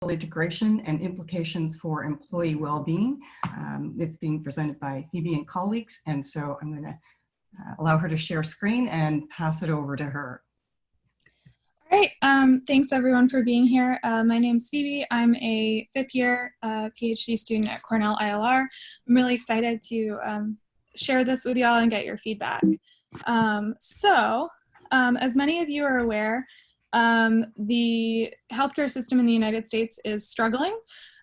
integration and implications for employee well-being. It's being presented by Phoebe and colleagues, and so I'm going to allow her to share screen and pass it over to her. All right, thanks everyone for being here. My name's Phoebe. I'm a fifth year PhD student at Cornell ILR. I'm really excited to share this with y'all and get your feedback. As many of you are aware, the healthcare system in the United States is struggling.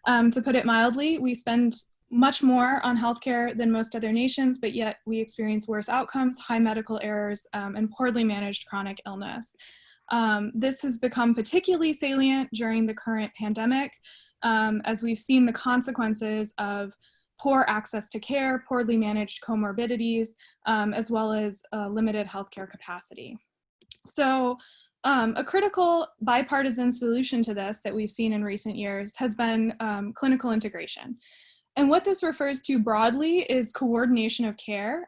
To put it mildly, we spend much more on healthcare than most other nations, but yet we experience worse outcomes, high medical errors, and poorly managed chronic illness. This has become particularly salient during the current pandemic, as we've seen the consequences of poor access to care, poorly managed comorbidities, as well as limited healthcare capacity. So a critical bipartisan solution to this that we've seen in recent years has been clinical integration. And what this refers to broadly is coordination of care.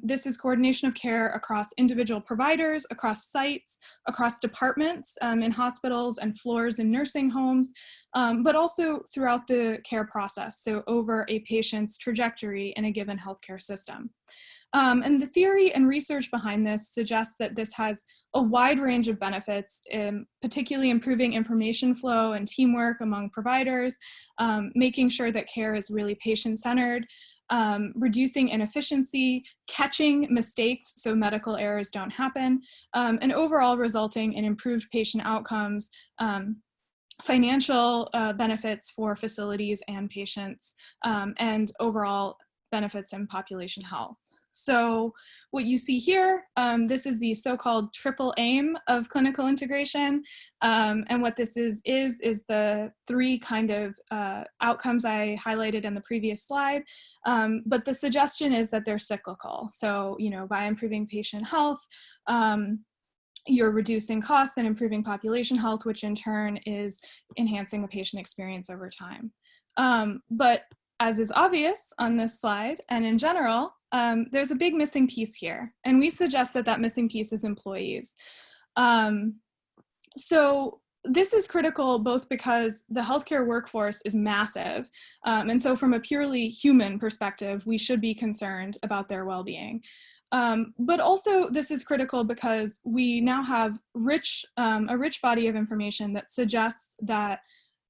This is coordination of care across individual providers, across sites, across departments in hospitals and floors in nursing homes, but also throughout the care process, so over a patient's trajectory in a given healthcare system. And the theory and research behind this suggests that this has a wide range of benefits, particularly improving information flow and teamwork among providers, making sure that care is really patient-centered, reducing inefficiency, catching mistakes so medical errors don't happen, and overall resulting in improved patient outcomes, financial benefits for facilities and patients, and overall benefits in population health. So what you see here, this is the so-called triple aim of clinical integration. And what this is the three kind of outcomes I highlighted in the previous slide. But the suggestion is that they're cyclical. So, by improving patient health, you're reducing costs and improving population health, which in turn is enhancing the patient experience over time. But as is obvious on this slide, and in general, there's a big missing piece here, and we suggest that that missing piece is employees. So this is critical both because the healthcare workforce is massive, and so from a purely human perspective, we should be concerned about their well-being. But also this is critical because we now have a rich body of information that suggests that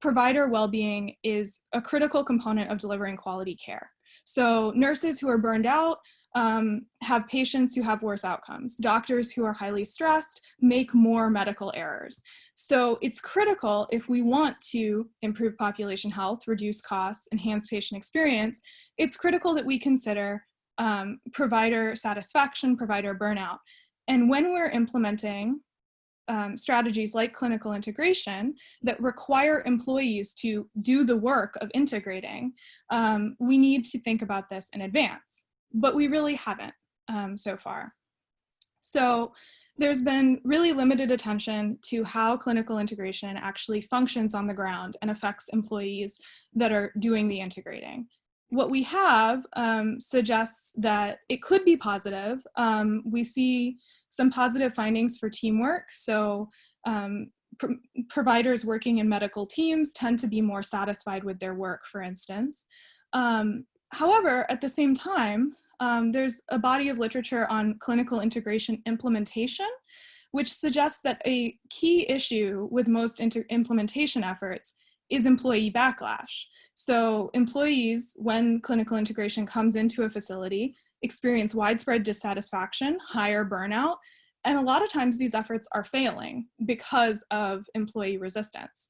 provider well-being is a critical component of delivering quality care. So nurses who are burned out have patients who have worse outcomes. Doctors who are highly stressed make more medical errors. So it's critical if we want to improve population health, reduce costs, enhance patient experience, it's critical that we consider provider satisfaction, provider burnout. And when we're implementing strategies like clinical integration that require employees to do the work of integrating, we need to think about this in advance, but we really haven't so far. So there's been really limited attention to how clinical integration actually functions on the ground and affects employees that are doing the integrating. What we have suggests that it could be positive. We see some positive findings for teamwork. So providers working in medical teams tend to be more satisfied with their work, for instance. However, at the same time, there's a body of literature on clinical integration implementation, which suggests that a key issue with most implementation efforts is employee backlash. So employees, when clinical integration comes into a facility, experience widespread dissatisfaction, higher burnout, and a lot of times these efforts are failing because of employee resistance.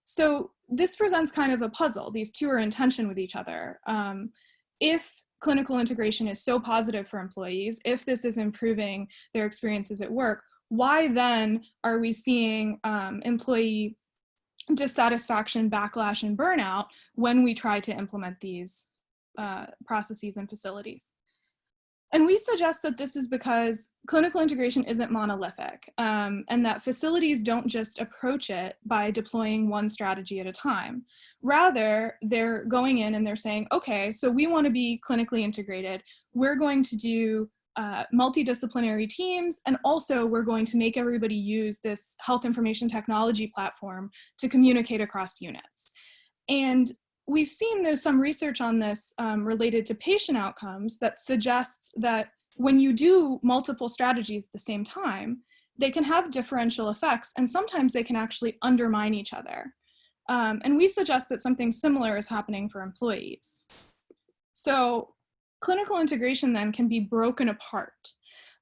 So this presents kind of a puzzle. These two are in tension with each other. If clinical integration is so positive for employees, if this is improving their experiences at work, why then are we seeing employee dissatisfaction, backlash, and burnout when we try to implement these processes and facilities? And we suggest that this is because clinical integration isn't monolithic, and that facilities don't just approach it by deploying one strategy at a time. Rather, they're going in and they're saying, okay, so we want to be clinically integrated. We're going to do multidisciplinary teams, and also we're going to make everybody use this health information technology platform to communicate across units. And we've seen there's some research on this related to patient outcomes that suggests that when you do multiple strategies at the same time, they can have differential effects, and sometimes they can actually undermine each other. And we suggest that something similar is happening for employees. So clinical integration then can be broken apart.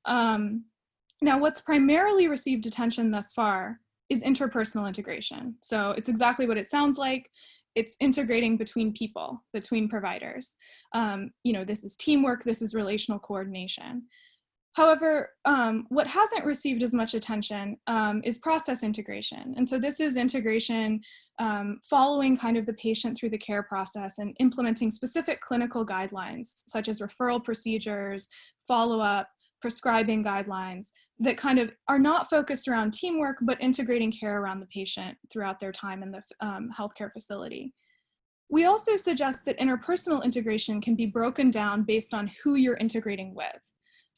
Now, what's primarily received attention thus far is interpersonal integration. So it's exactly what it sounds like. It's integrating between people, between providers. This is teamwork, this is relational coordination. However, what hasn't received as much attention is process integration. And so this is integration following kind of the patient through the care process and implementing specific clinical guidelines, such as referral procedures, follow-up, prescribing guidelines that kind of are not focused around teamwork, but integrating care around the patient throughout their time in the healthcare facility. We also suggest that interpersonal integration can be broken down based on who you're integrating with.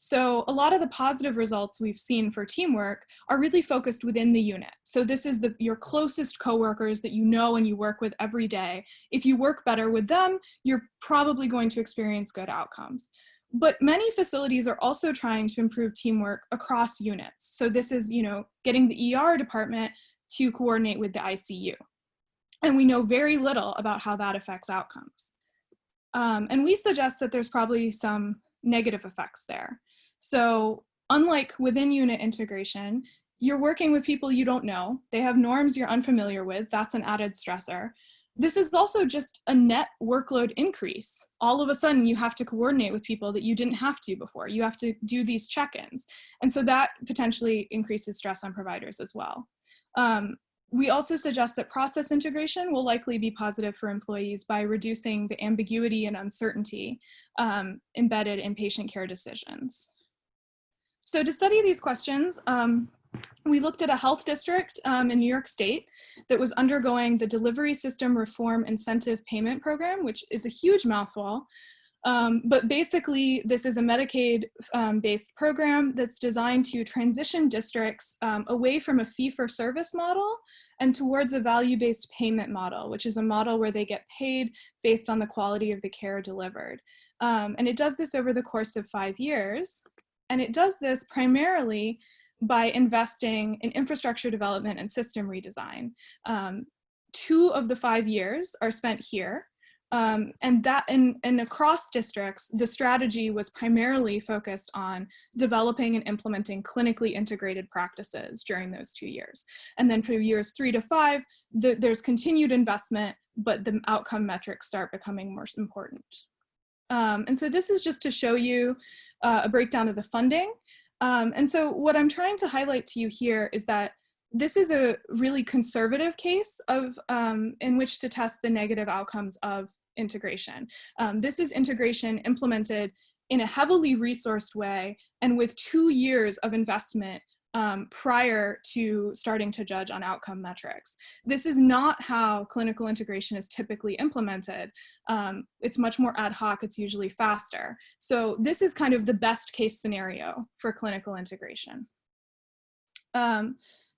So a lot of the positive results we've seen for teamwork are really focused within the unit. So this is your closest coworkers that you know and you work with every day. If you work better with them, you're probably going to experience good outcomes. But many facilities are also trying to improve teamwork across units. So this is, getting the ER department to coordinate with the ICU. And we know very little about how that affects outcomes. And we suggest that there's probably some negative effects there. So unlike within unit integration, you're working with people you don't know. They have norms you're unfamiliar with. That's an added stressor. This is also just a net workload increase. All of a sudden, you have to coordinate with people that you didn't have to before. You have to do these check-ins. And so that potentially increases stress on providers as well. We also suggest that process integration will likely be positive for employees by reducing the ambiguity and uncertainty embedded in patient care decisions. So to study these questions, we looked at a health district in New York State that was undergoing the Delivery System Reform Incentive Payment Program, which is a huge mouthful. But basically, this is a Medicaid-based program that's designed to transition districts away from a fee-for-service model and towards a value-based payment model, which is a model where they get paid based on the quality of the care delivered. And it does this over the course of 5 years. And it does this primarily by investing in infrastructure development and system redesign. 2 of the 5 years are spent here. And across districts, the strategy was primarily focused on developing and implementing clinically integrated practices during those 2 years. And then for years 3 to 5, there's continued investment, but the outcome metrics start becoming more important. And so this is just to show you a breakdown of the funding. And so what I'm trying to highlight to you here is that this is a really conservative case of in which to test the negative outcomes of integration. This is integration implemented in a heavily resourced way and with 2 years of investment prior to starting to judge on outcome metrics. This is not how clinical integration is typically implemented. It's much more ad hoc, it's usually faster. So this is kind of the best case scenario for clinical integration.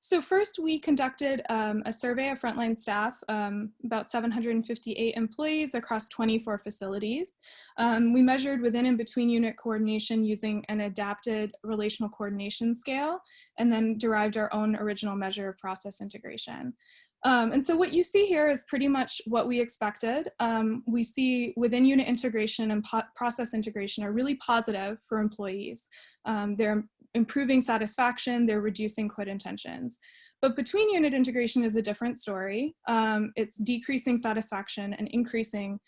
So first we conducted a survey of frontline staff, about 758 employees across 24 facilities. We measured within and between unit coordination using an adapted relational coordination scale, and then derived our own original measure of process integration. And so what you see here is pretty much what we expected. We see within unit integration and process integration are really positive for employees. They're improving satisfaction, they're reducing quit intentions. But between unit integration is a different story. It's decreasing satisfaction and increasing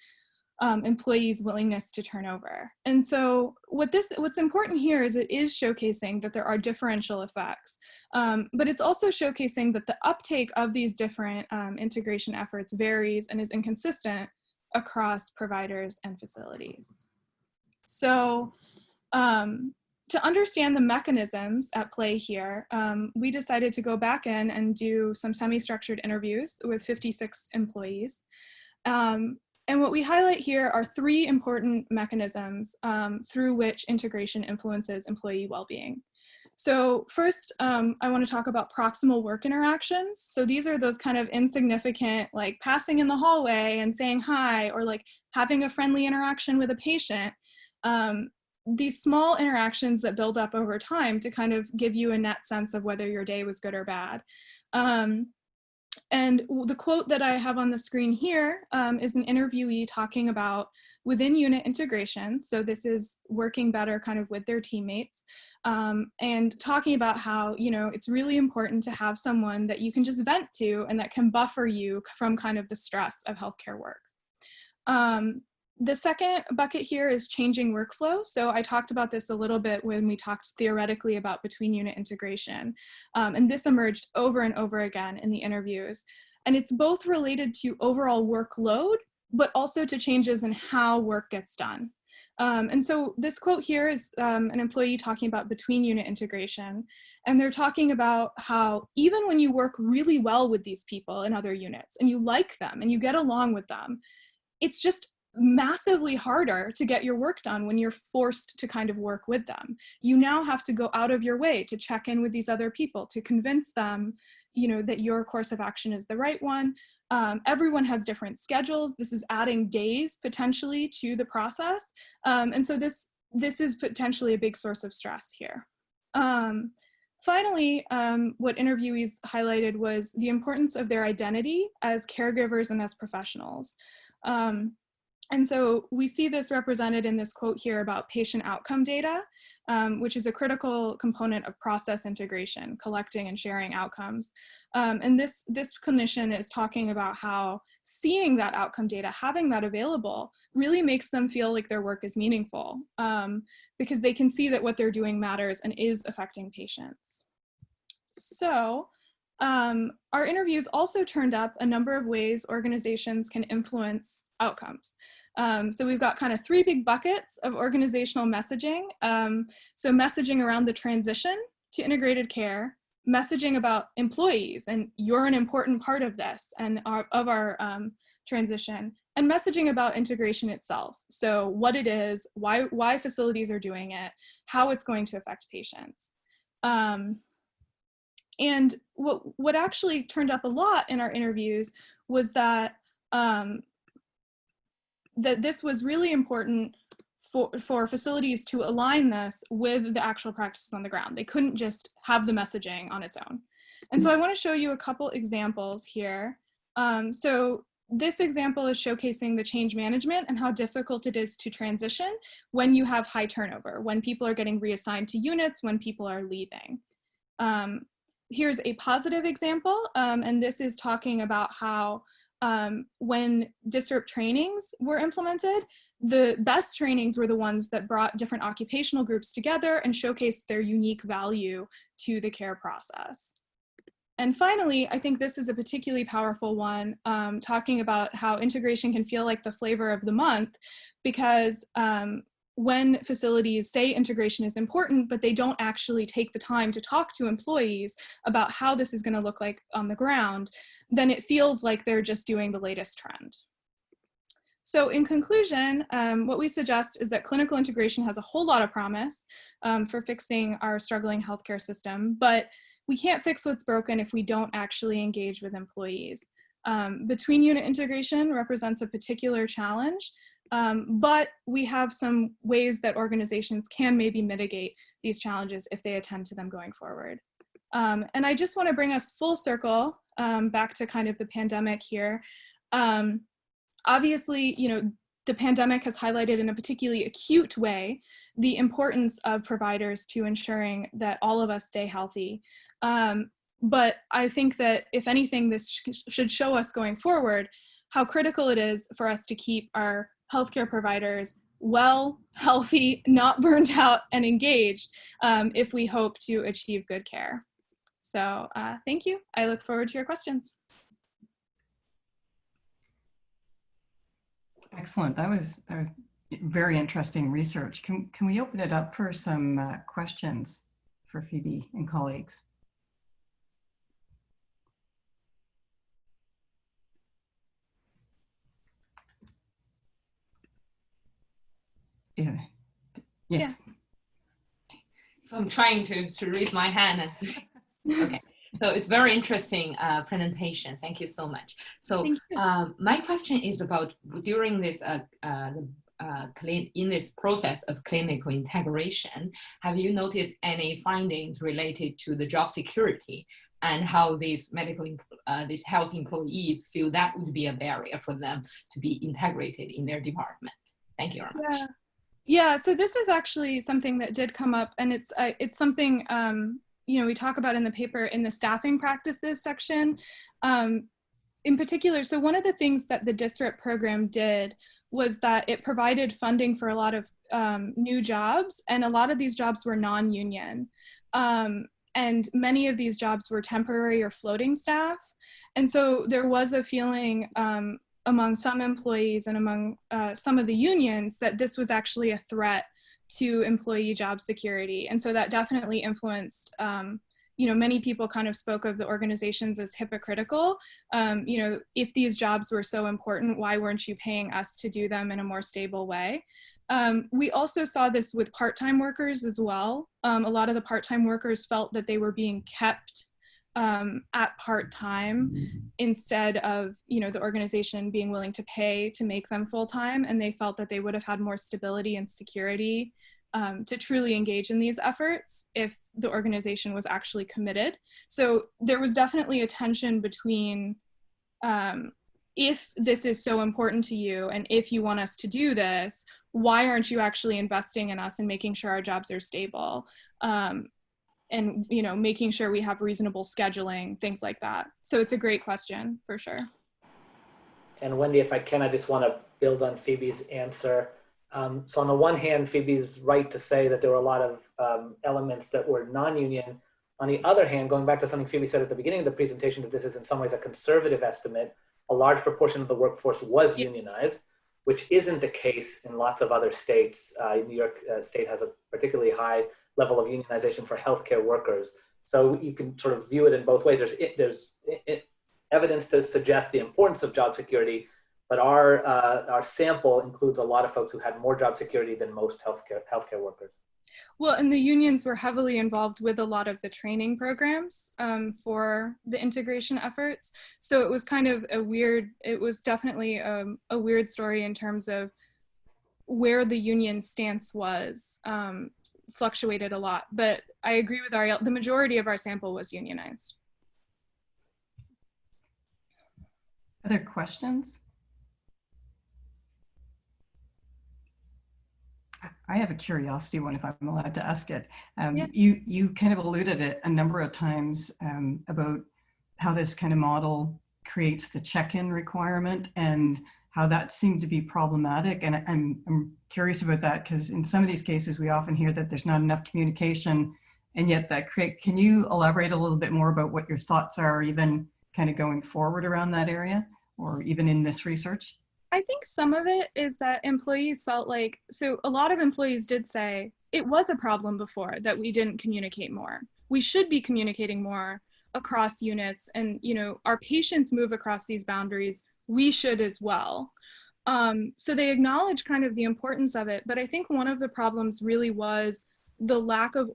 employees' willingness to turn over. And so what's important here is it is showcasing that there are differential effects, but it's also showcasing that the uptake of these different integration efforts varies and is inconsistent across providers and facilities. So to understand the mechanisms at play here, we decided to go back in and do some semi-structured interviews with 56 employees. And what we highlight here are three important mechanisms through which integration influences employee well-being. So first, I want to talk about proximal work interactions. So these are those kind of insignificant, like passing in the hallway and saying hi, or like having a friendly interaction with a patient. These small interactions that build up over time to kind of give you a net sense of whether your day was good or bad. And the quote that I have on the screen here is an interviewee talking about within unit integration. So this is working better kind of with their teammates, and talking about how, you know, it's really important to have someone that you can just vent to and that can buffer you from kind of the stress of healthcare work. The second bucket here is changing workflow. So I talked about this a little bit when we talked theoretically about between unit integration. And this emerged over and over again in the interviews. And it's both related to overall workload, but also to changes in how work gets done. And so this quote here is an employee talking about between unit integration. And they're talking about how even when you work really well with these people in other units and you like them and you get along with them, it's just massively harder to get your work done when you're forced to kind of work with them. You now have to go out of your way to check in with these other people, to convince them, you know, that your course of action is the right one. Everyone has different schedules. This is adding days potentially to the process. And so this is potentially a big source of stress here. Finally, what interviewees highlighted was the importance of their identity as caregivers and as professionals. And so we see this represented in this quote here about patient outcome data, which is a critical component of process integration, collecting and sharing outcomes. And this clinician is talking about how seeing that outcome data, having that available, really makes them feel like their work is meaningful, because they can see that what they're doing matters and is affecting patients. So our interviews also turned up a number of ways organizations can influence outcomes. So we've got kind of three big buckets of organizational messaging. So messaging around the transition to integrated care, messaging about employees, and you're an important part of this and of our transition, and messaging about integration itself. So what it is, why facilities are doing it, how it's going to affect patients. And what actually turned up a lot in our interviews was that that this was really important for facilities to align this with the actual practices on the ground. They couldn't just have the messaging on its own. And so I want to show you a couple examples here. So this example is showcasing the change management and how difficult it is to transition when you have high turnover, when people are getting reassigned to units, when people are leaving. Here's a positive example, and this is talking about how when disrupt trainings were implemented, the best trainings were the ones that brought different occupational groups together and showcased their unique value to the care process. And finally, I think this is a particularly powerful one, talking about how integration can feel like the flavor of the month, because when facilities say integration is important, but they don't actually take the time to talk to employees about how this is going to look like on the ground, then it feels like they're just doing the latest trend. So in conclusion, what we suggest is that clinical integration has a whole lot of promise for fixing our struggling healthcare system, but we can't fix what's broken if we don't actually engage with employees. Between unit integration represents a particular challenge, but we have some ways that organizations can maybe mitigate these challenges if they attend to them going forward. And I just want to bring us full circle back to kind of the pandemic here. Obviously, you know, the pandemic has highlighted in a particularly acute way the importance of providers to ensuring that all of us stay healthy. But I think that if anything, this should show us going forward how critical it is for us to keep our healthcare providers well, healthy, not burnt out, and engaged if we hope to achieve good care. So thank you. I look forward to your questions. Excellent. That was very interesting research. Can we open it up for some questions for Phoebe and colleagues? yes. Yeah. So I'm trying to raise my hand. Okay. So it's very interesting presentation. Thank you so much. So my question is about during this in this process of clinical integration, have you noticed any findings related to the job security and how these these health employees feel that would be a barrier for them to be integrated in their department? Thank you very much. Yeah. So this is actually something that did come up, and it's something we talk about in the paper in the staffing practices section. In particular, so one of the things that the DISRIP program did was that it provided funding for a lot of new jobs, and a lot of these jobs were non-union. And many of these jobs were temporary or floating staff. And so there was a feeling among some employees and among some of the unions that this was actually a threat to employee job security. And so that definitely influenced, many people kind of spoke of the organizations as hypocritical. If these jobs were so important, why weren't you paying us to do them in a more stable way? We also saw this with part-time workers as well. A lot of the part-time workers felt that they were being kept at part-time instead of, the organization being willing to pay to make them full-time, and they felt that they would have had more stability and security to truly engage in these efforts if the organization was actually committed. So there was definitely a tension between if this is so important to you and if you want us to do this, why aren't you actually investing in us and making sure our jobs are stable? And making sure we have reasonable scheduling, things like that. So it's a great question for sure. And Wendy, if I can, I just want to build on Phoebe's answer. So on the one hand, Phoebe's right to say that there were a lot of elements that were non-union. On the other hand, going back to something Phoebe said at the beginning of the presentation, that this is in some ways a conservative estimate, a large proportion of the workforce was unionized, which isn't the case in lots of other states. New York State has a particularly high level of unionization for healthcare workers. So you can sort of view it in both ways. There's evidence to suggest the importance of job security, but our sample includes a lot of folks who had more job security than most healthcare workers. Well, and the unions were heavily involved with a lot of the training programs for the integration efforts. So it was kind of it was definitely a weird story in terms of where the union stance was. Fluctuated a lot, but I agree with Ariel, the majority of our sample was unionized. Other questions? I have a curiosity one, if I'm allowed to ask it. Yeah. You kind of alluded it a number of times about how this kind of model creates the check-in requirement and how that seemed to be problematic. And I'm curious about that, because in some of these cases, we often hear that there's not enough communication, and yet can you elaborate a little bit more about what your thoughts are, even kind of going forward around that area, or even in this research? I think some of it is that employees felt like, so a lot of employees did say, it was a problem before that we didn't communicate more. We should be communicating more across units, and our patients move across these boundaries. We should as well. So they acknowledge kind of the importance of it, but I think one of the problems really was the lack of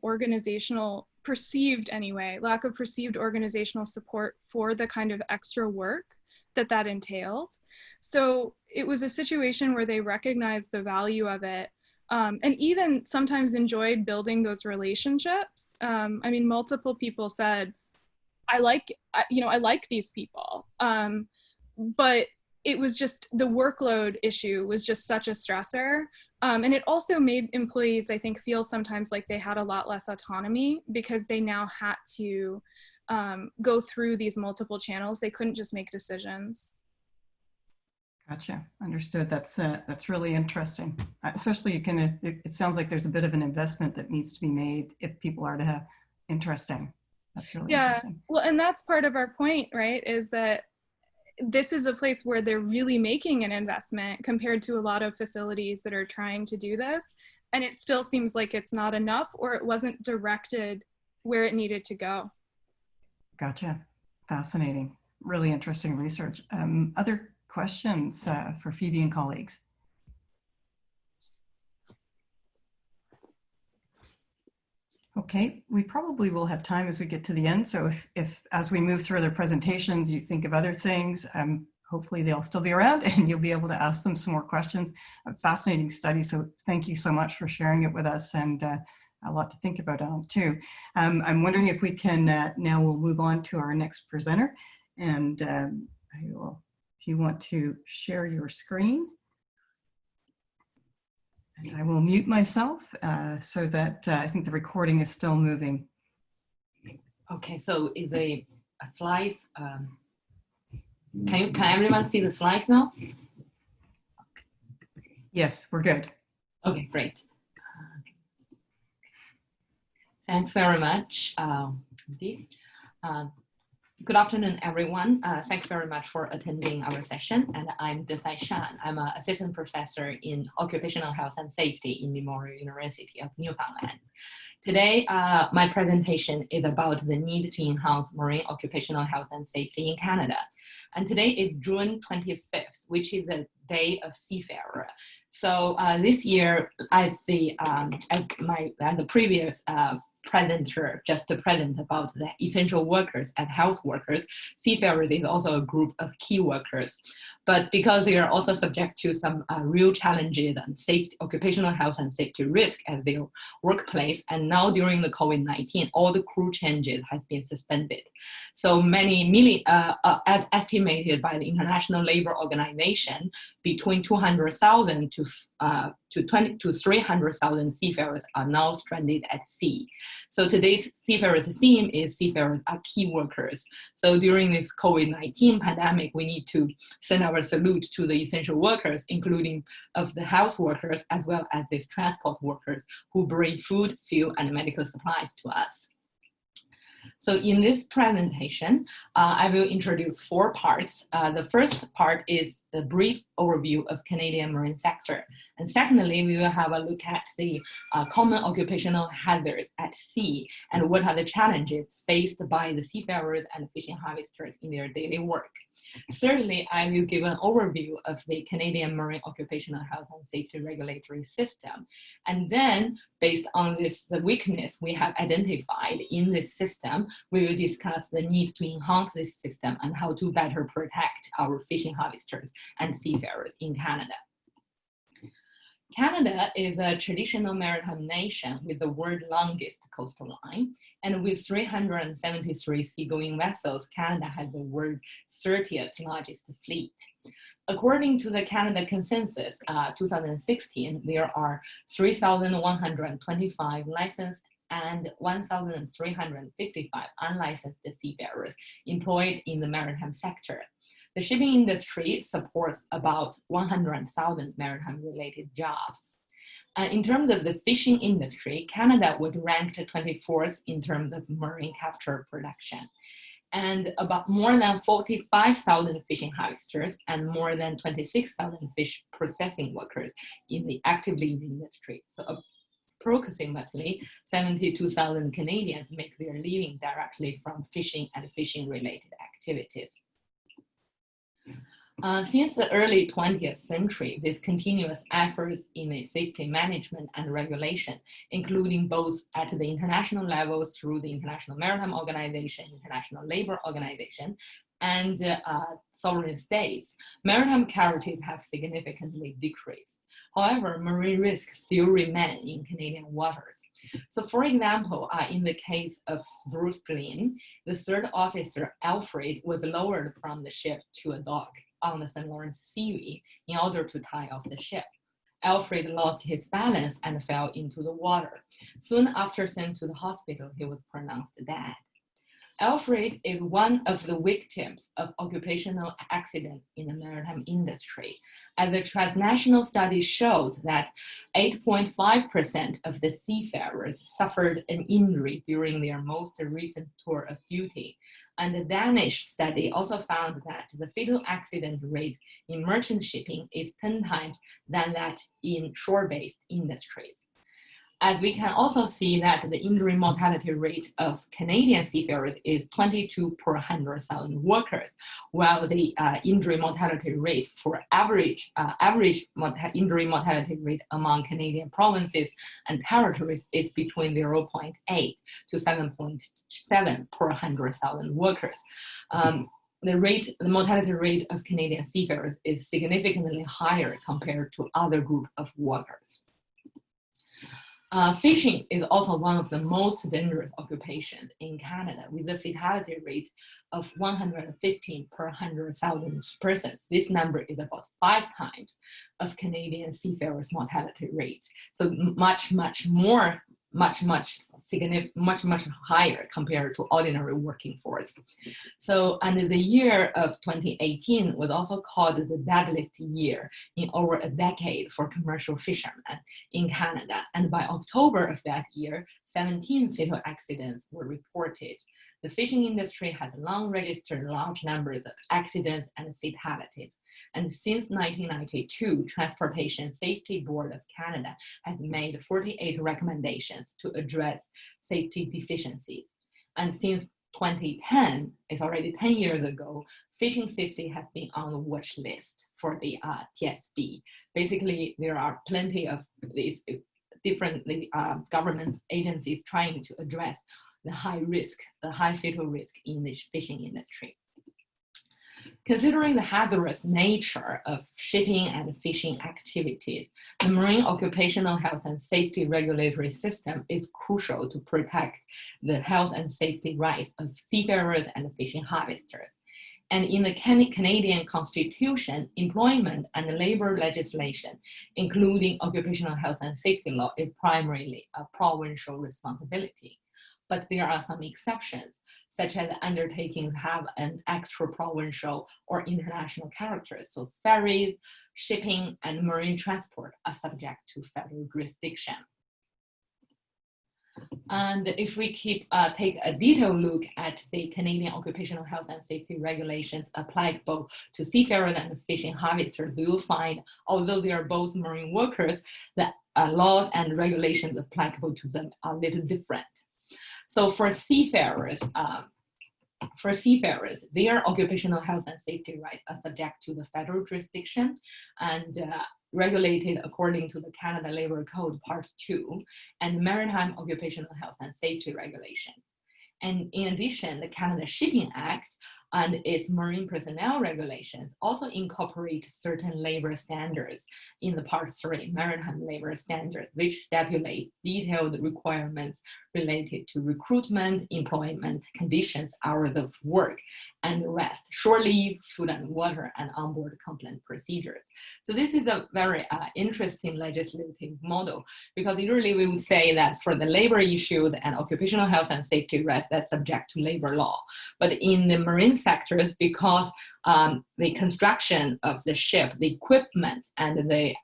perceived organizational support for the kind of extra work that entailed. So it was a situation where they recognized the value of it, and even sometimes enjoyed building those relationships. Multiple people said, I like these people. But it was just the workload issue was just such a stressor. And it also made employees, I think, feel sometimes like they had a lot less autonomy because they now had to go through these multiple channels. They couldn't just make decisions. Gotcha. Understood. That's really interesting. Especially it sounds like there's a bit of an investment that needs to be made if people are to have interesting. That's really interesting. Well, and that's part of our point, right? Is that this is a place where they're really making an investment compared to a lot of facilities that are trying to do this. And it still seems like it's not enough, or it wasn't directed where it needed to go. Gotcha. Fascinating. Really interesting research. Other questions for Phoebe and colleagues? Okay, we probably will have time as we get to the end. So if as we move through their presentations, you think of other things, hopefully they'll still be around and you'll be able to ask them some more questions. A fascinating study, so thank you so much for sharing it with us, and a lot to think about on it too. I'm wondering if we can, now we'll move on to our next presenter, and if you want to share your screen. And I will mute myself so that I think the recording is still moving. Okay, so is a slides, can everyone see the slides now? Yes, we're good. Okay, great. Thanks very much, Wendy. Good afternoon, everyone. Thanks very much for attending our session. And I'm Desai Shan. I'm an assistant professor in occupational health and safety in Memorial University of Newfoundland. Today, my presentation is about the need to enhance marine occupational health and safety in Canada. And today is June 25th, which is the Day of Seafarer. So this year, as the previous presenter just present about the essential workers and health workers, seafarers is also a group of key workers. But because they are also subject to some real challenges and safety, occupational health and safety risk at their workplace, and now during the COVID-19, all the crew changes has been suspended. So many as estimated by the International Labour Organization, between 200,000 to 300,000 seafarers are now stranded at sea. So today's seafarers theme is seafarers are key workers. So during this COVID-19 pandemic, we need to send our salute to the essential workers, including of the health workers, as well as these transport workers who bring food, fuel, and medical supplies to us. So in this presentation, I will introduce 4 parts. The first part is the brief overview of Canadian marine sector. And secondly, we will have a look at the common occupational hazards at sea and what are the challenges faced by the seafarers and fishing harvesters in their daily work. Thirdly, I will give an overview of the Canadian marine occupational health and safety regulatory system. And then, based on the weakness we have identified in this system, we will discuss the need to enhance this system and how to better protect our fishing harvesters and seafarers in Canada. Canada is a traditional maritime nation with the world's longest coastline, and with 373 seagoing vessels, Canada has the world's 30th largest fleet. According to the Canada Consensus 2016, there are 3,125 licensed and 1,355 unlicensed seafarers employed in the maritime sector. The shipping industry supports about 100,000 maritime-related jobs. In terms of the fishing industry, Canada was ranked 24th in terms of marine capture production, and about more than 45,000 fishing harvesters and more than 26,000 fish processing workers actively in the industry. So approximately 72,000 Canadians make their living directly from fishing and fishing-related activities. Since the early 20th century, there's continuous efforts in the safety management and regulation, including both at the international level through the International Maritime Organization, International Labour Organization, and sovereign states. Maritime casualties have significantly decreased. However, marine risks still remain in Canadian waters. So for example, in the case of Bruce Glynn, the third officer, Alfred, was lowered from the ship to a dock on the St. Lawrence Seaway in order to tie off the ship. Alfred lost his balance and fell into the water. Soon after sent to the hospital, he was pronounced dead. Alfred is one of the victims of occupational accidents in the maritime industry. And the transnational study showed that 8.5% of the seafarers suffered an injury during their most recent tour of duty. And the Danish study also found that the fatal accident rate in merchant shipping is 10 times than that in shore-based industries. as we can also see that the injury mortality rate of Canadian seafarers is 22 per 100,000 workers, while the injury mortality rate for average injury mortality rate among Canadian provinces and territories is between 0.8 to 7.7 per 100,000 workers. The mortality rate of Canadian seafarers is significantly higher compared to other group of workers. Fishing is also one of the most dangerous occupations in Canada, with a fatality rate of 115 per 100,000 persons. This number is about 5 times of Canadian seafarers' mortality rate. So much higher compared to ordinary working force. So, and the year of 2018 was also called the deadliest year in over a decade for commercial fishermen in Canada. And by October of that year, 17 fatal accidents were reported. The fishing industry has long registered large numbers of accidents and fatalities. And since 1992, Transportation Safety Board of Canada has made 48 recommendations to address safety deficiencies. And since 2010, it's already 10 years ago, fishing safety has been on the watch list for the TSB. Basically, there are plenty of these different government agencies trying to address the high fatal risk in the fishing industry. Considering the hazardous nature of shipping and fishing activities, the marine occupational health and safety regulatory system is crucial to protect the health and safety rights of seafarers and fishing harvesters. And in the Canadian Constitution, employment and labor legislation, including occupational health and safety law, is primarily a provincial responsibility. But there are some exceptions, such as undertakings have an extra-provincial or international character. So ferries, shipping, and marine transport are subject to federal jurisdiction. And if we take a detailed look at the Canadian Occupational Health and Safety regulations applicable to seafarers and fishing harvesters, we will find, although they are both marine workers, the laws and regulations applicable to them are a little different. So for seafarers, their occupational health and safety rights are subject to the federal jurisdiction and regulated according to the Canada Labour Code Part 2 and Maritime Occupational Health and Safety Regulations. And in addition, the Canada Shipping Act and its marine personnel regulations also incorporate certain labor standards in the Part 3 Maritime Labor Standards, which stipulate detailed requirements related to recruitment, employment conditions, hours of work, and rest, shore leave, food and water, and onboard complaint procedures. So this is a very interesting legislative model, because usually we would say that for the labor issues and occupational health and safety rights, that's subject to labor law. But in the marine sectors, because the construction of the ship, the equipment, and the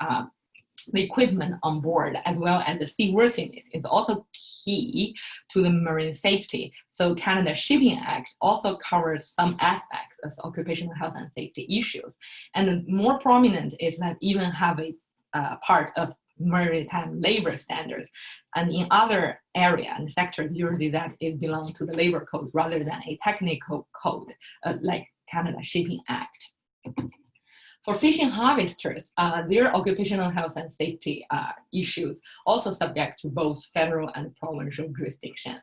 equipment on board, as well as the seaworthiness, is also key to the marine safety. So Canada Shipping Act also covers some aspects of occupational health and safety issues. And more prominent is that even have a part of maritime labor standards. And in other area and sectors, usually that it belongs to the labor code rather than a technical code like Canada Shipping Act. For fishing harvesters, their occupational health and safety issues also subject to both federal and provincial jurisdictions.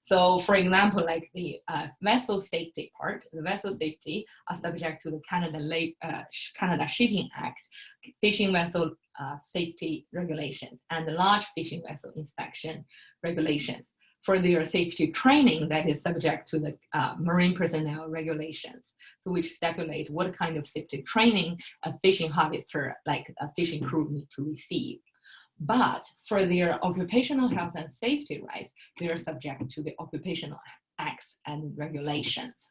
So for example, like the vessel safety part, the vessel safety are subject to the Canada Shipping Act, fishing vessel safety regulations, and the large fishing vessel inspection regulations. For their safety training, that is subject to the marine personnel regulations, to which stipulate what kind of safety training a fishing harvester, like a fishing crew, need to receive. But for their occupational health and safety rights, they are subject to the occupational acts and regulations.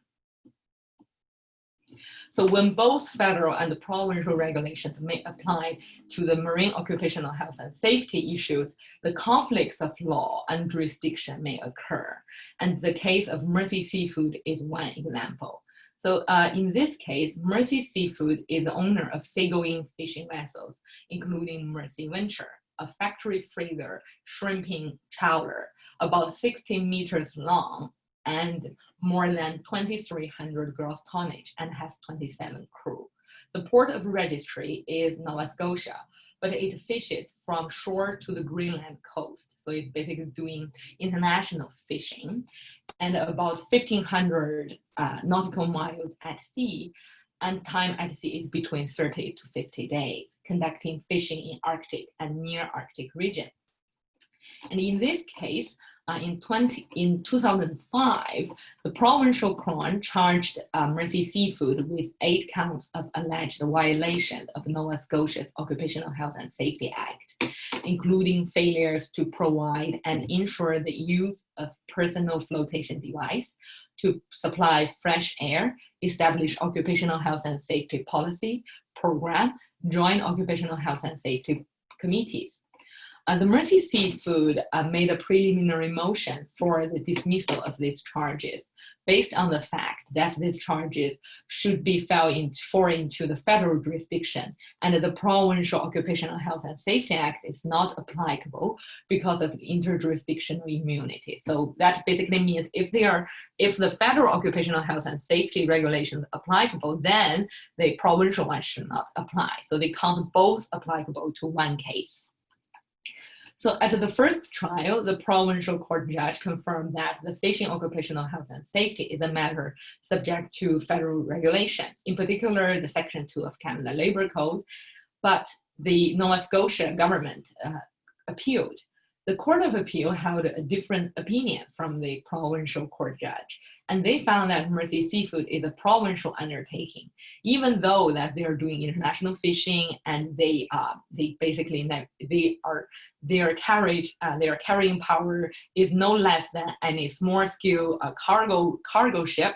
So when both federal and provincial regulations may apply to the marine occupational health and safety issues, the conflicts of law and jurisdiction may occur. And the case of Mercy Seafood is one example. So in this case, Mercy Seafood is the owner of seagoing fishing vessels, including Mercy Venture, a factory freezer shrimping trawler about 60 meters long and more than 2,300 gross tonnage and has 27 crew. The port of registry is Nova Scotia, but it fishes from shore to the Greenland coast. So it's basically doing international fishing and about 1,500 nautical miles at sea, and time at sea is between 30 to 50 days, conducting fishing in Arctic and near Arctic region. And in this case, in 2005, the provincial crown charged Mercy Seafood with 8 counts of alleged violation of Nova Scotia's Occupational Health and Safety Act, including failures to provide and ensure the use of personal flotation device, to supply fresh air, establish occupational health and safety policy, program, join occupational health and safety committees. The Mercy Seafood made a preliminary motion for the dismissal of these charges based on the fact that these charges should be fall into the federal jurisdiction, and the Provincial Occupational Health and Safety Act is not applicable because of interjurisdictional immunity. So that basically means if the federal occupational health and safety regulations are applicable, then the provincial one should not apply. So they can't both applicable to one case. So at the first trial, the provincial court judge confirmed that the fishing occupational health and safety is a matter subject to federal regulation, in particular the Section 2 of Canada Labour Code, but the Nova Scotia government appealed. The Court of Appeal held a different opinion from the provincial court judge, and they found that Mercy Seafood is a provincial undertaking, even though that they are doing international fishing and their carrying power is no less than any small scale cargo ship.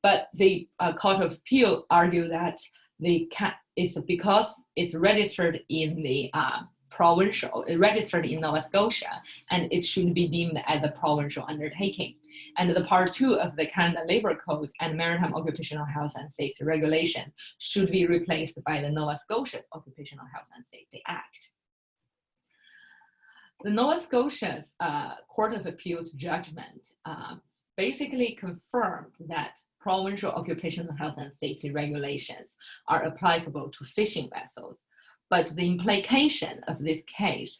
But the Court of Appeal argued that it's because it's registered in the registered in Nova Scotia, and it should be deemed as a provincial undertaking. And the Part 2 of the Canada Labour Code and Maritime Occupational Health and Safety Regulation should be replaced by the Nova Scotia's Occupational Health and Safety Act. The Nova Scotia's Court of Appeal's judgment basically confirmed that provincial occupational health and safety regulations are applicable to fishing vessels. But the implication of this case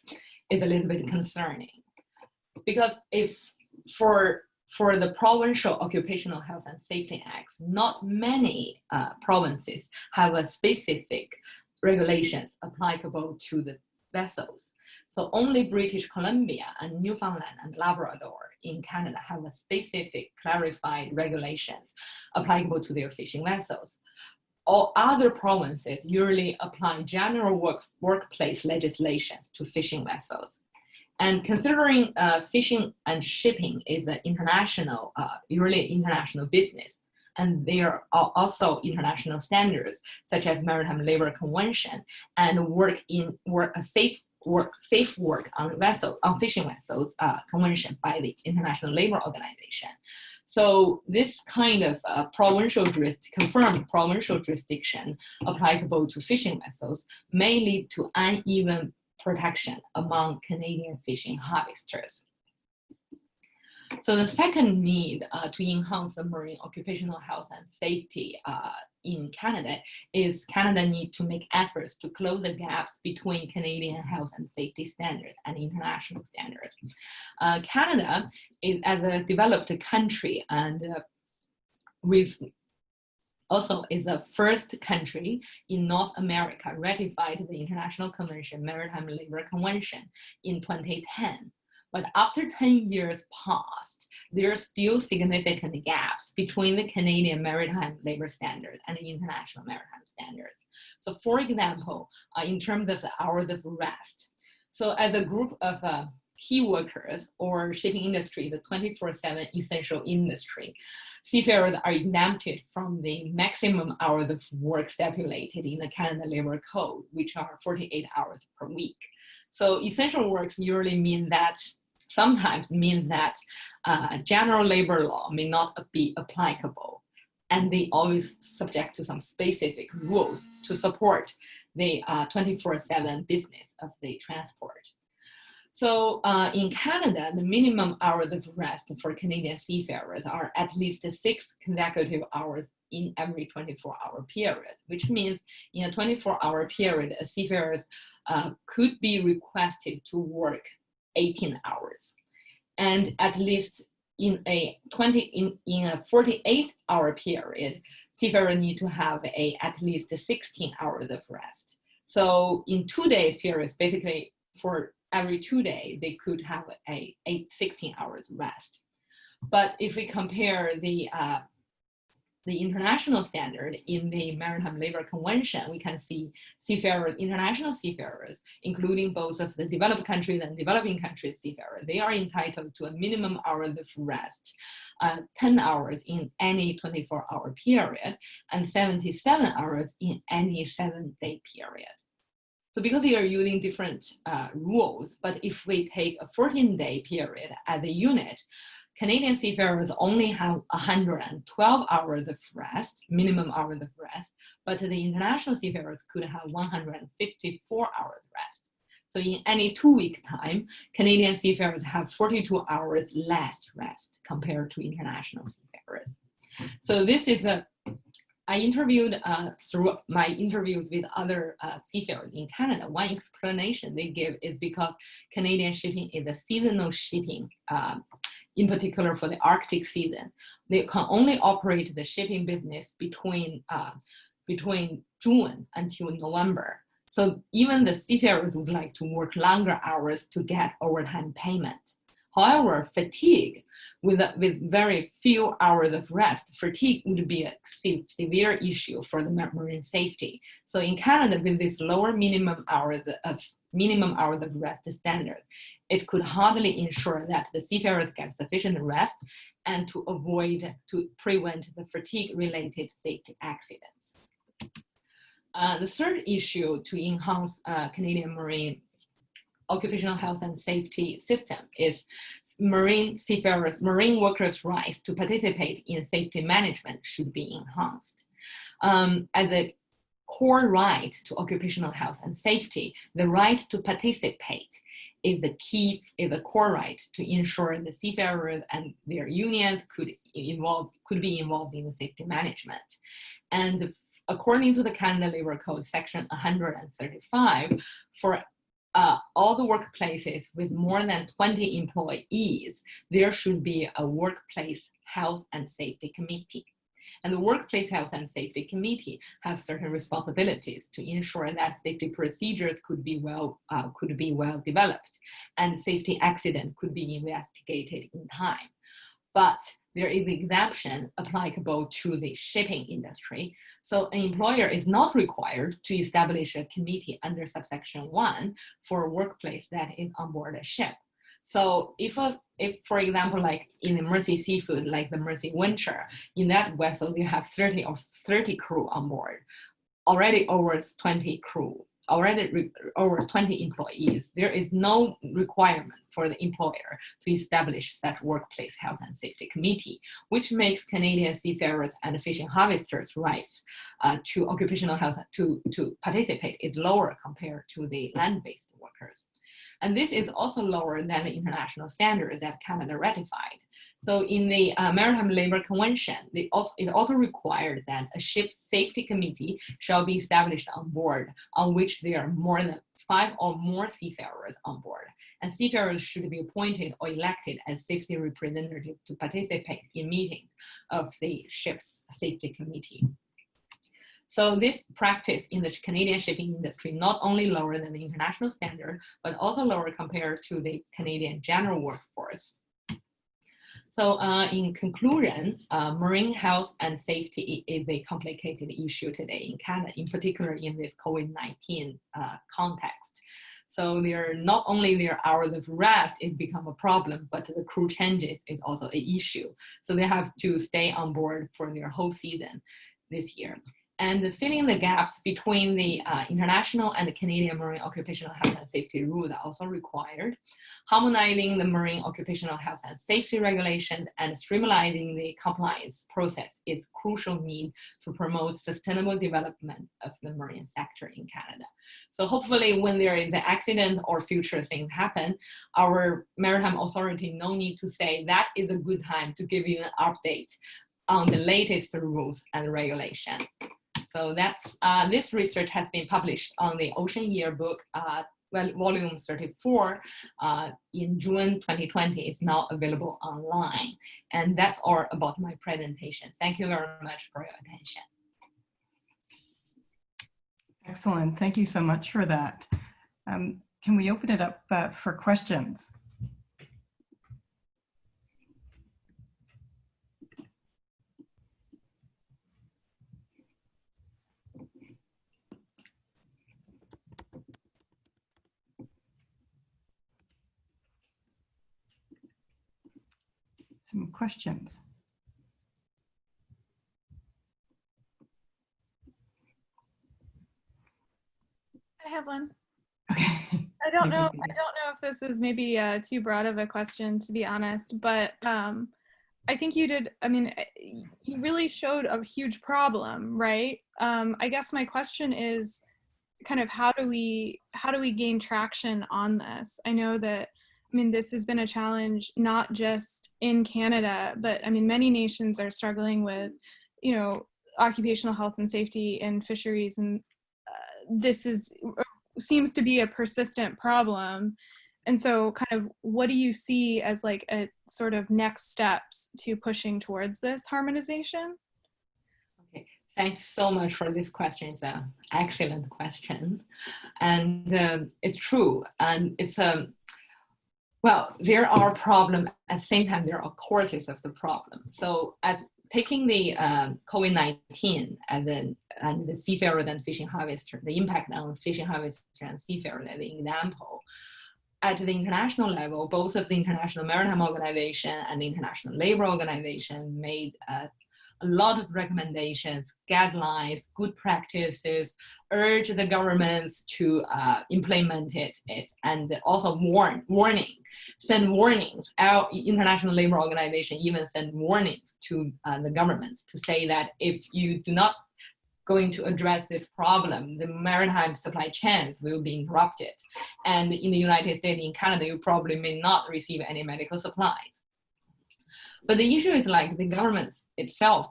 is a little bit concerning, because if for the Provincial Occupational Health and Safety Acts, not many provinces have a specific regulations applicable to the vessels. So only British Columbia and Newfoundland and Labrador in Canada have a specific clarified regulations applicable to their fishing vessels. All other provinces usually apply general workplace legislations to fishing vessels. And considering fishing and shipping is an international, usually international business, and there are also international standards such as Maritime Labor Convention and safe work on fishing vessels convention by the International Labor Organization. So this kind of confirmed provincial jurisdiction applicable to fishing vessels may lead to uneven protection among Canadian fishing harvesters. So the second need to enhance the marine occupational health and safety in Canada is Canada need to make efforts to close the gaps between Canadian health and safety standards and international standards. Canada is as a developed country and also is the first country in North America ratified the International Convention, Maritime Labor Convention in 2010. But after 10 years passed, there are still significant gaps between the Canadian maritime labor standards and the international maritime standards. So for example, in terms of the hours of rest, so as a group of key workers or shipping industry, the 24/7 essential industry, seafarers are exempted from the maximum hours of work stipulated in the Canada Labour Code, which are 48 hours per week. So essential works usually sometimes mean that general labor law may not be applicable, and they always subject to some specific rules to support the 24/7 business of the transport. So in Canada, the minimum hours of rest for Canadian seafarers are at least 6 consecutive hours in every 24-hour period, which means in a 24-hour period, a seafarer could be requested to work 18 hours. And at least in a 48-hour period, seafarers need to have at least 16 hours of rest. So in 2 days periods, basically for every 2 days, they could have 16 hours rest. But if we compare the international standard in the Maritime Labor Convention, we can see seafarers, international seafarers, including both of the developed countries and developing countries seafarers, they are entitled to a minimum hours of rest, 10 hours in any 24-hour period, and 77 hours in any 7-day period. So because they are using different rules, but if we take a 14-day period as a unit, Canadian seafarers only have 112 hours of rest, minimum hours of rest, but the international seafarers could have 154 hours rest. So in any 2-week time, Canadian seafarers have 42 hours less rest compared to international seafarers. So this is I interviewed through my interviews with other seafarers in Canada. One explanation they give is because Canadian shipping is a seasonal shipping, in particular for the Arctic season. They can only operate the shipping business between June until November. So even the seafarers would like to work longer hours to get overtime payment. However, fatigue, with very few hours of rest, fatigue would be a severe issue for the marine safety. So in Canada, with this lower minimum hours of rest standard, it could hardly ensure that the seafarers get sufficient rest and to prevent the fatigue-related safety accidents. The third issue to enhance Canadian marine occupational health and safety system is marine workers' rights to participate in safety management should be enhanced. As a core right to occupational health and safety, the right to participate is a core right to ensure the seafarers and their unions could be involved in the safety management. And according to the Canada Labor Code, section 135, for all the workplaces with more than 20 employees, there should be a workplace health and safety committee. And the workplace health and safety committee has certain responsibilities to ensure that safety procedures could be well developed and safety accident could be investigated in time. But there is an exemption applicable to the shipping industry. So an employer is not required to establish a committee under subsection 1 for a workplace that is on board a ship. So if for example, like in the Mercy Seafood, like the Mercy Venture, in that vessel, you have 30 crew on board, already over 20 crew, already over 20 employees. There is no requirement for the employer to establish such workplace health and safety committee, which makes Canadian seafarers and fishing harvesters' rights to occupational health to participate is lower compared to the land-based workers. And this is also lower than the international standard that Canada ratified. So in the Maritime Labor Convention, it also required that a ship's safety committee shall be established on board on which there are more than 5 or more seafarers on board. And seafarers should be appointed or elected as safety representatives to participate in meetings of the ship's safety committee. So this practice in the Canadian shipping industry not only lower than the international standard, but also lower compared to the Canadian general workforce. So in conclusion, marine health and safety is a complicated issue today in Canada, in particular in this COVID-19 context. So not only their hours of rest is become a problem, but the crew changes is also an issue. So they have to stay on board for their whole season this year. and filling the gaps between the international and the Canadian marine occupational health and safety rules are also required. Harmonizing the marine occupational health and safety regulations and streamlining the compliance process is crucial need to promote sustainable development of the marine sector in Canada. So hopefully when there is an accident or future things happen, our maritime authority no need to say that is a good time to give you an update on the latest rules and regulation. So that's, this research has been published on the Ocean Yearbook, volume 34 in June 2020. It's now available online. And that's all about my presentation. Thank you very much for your attention. Excellent. Thank you so much for that. Can we open it up for questions? Some questions. I have one. Okay. I don't know if this is maybe too broad of a question, to be honest, but I think you did, I mean, you really showed a huge problem, right? I guess my question is kind of how do we gain traction on this? I know that, I mean, this has been a challenge, not just in Canada, but I mean, many nations are struggling with, you know, occupational health and safety in fisheries, and this seems to be a persistent problem. And so kind of what do you see as like a sort of next steps to pushing towards this harmonization? Okay, thanks so much for this question. It's an excellent question. And it's true. And it's well, there are problems. At the same time, there are causes of the problem. So taking the COVID-19 and the seafarer and fishing harvester, the impact on fishing harvester and seafarer as an example, at the international level, both of the International Maritime Organization and the International Labour Organization made a lot of recommendations, guidelines, good practices, urge the governments to implement it, and also send warnings. Our International Labour Organization even sent warnings to the governments to say that if you do not going to address this problem, the maritime supply chains will be interrupted. And in the United States, in Canada, you probably may not receive any medical supplies. But the issue is like the government itself,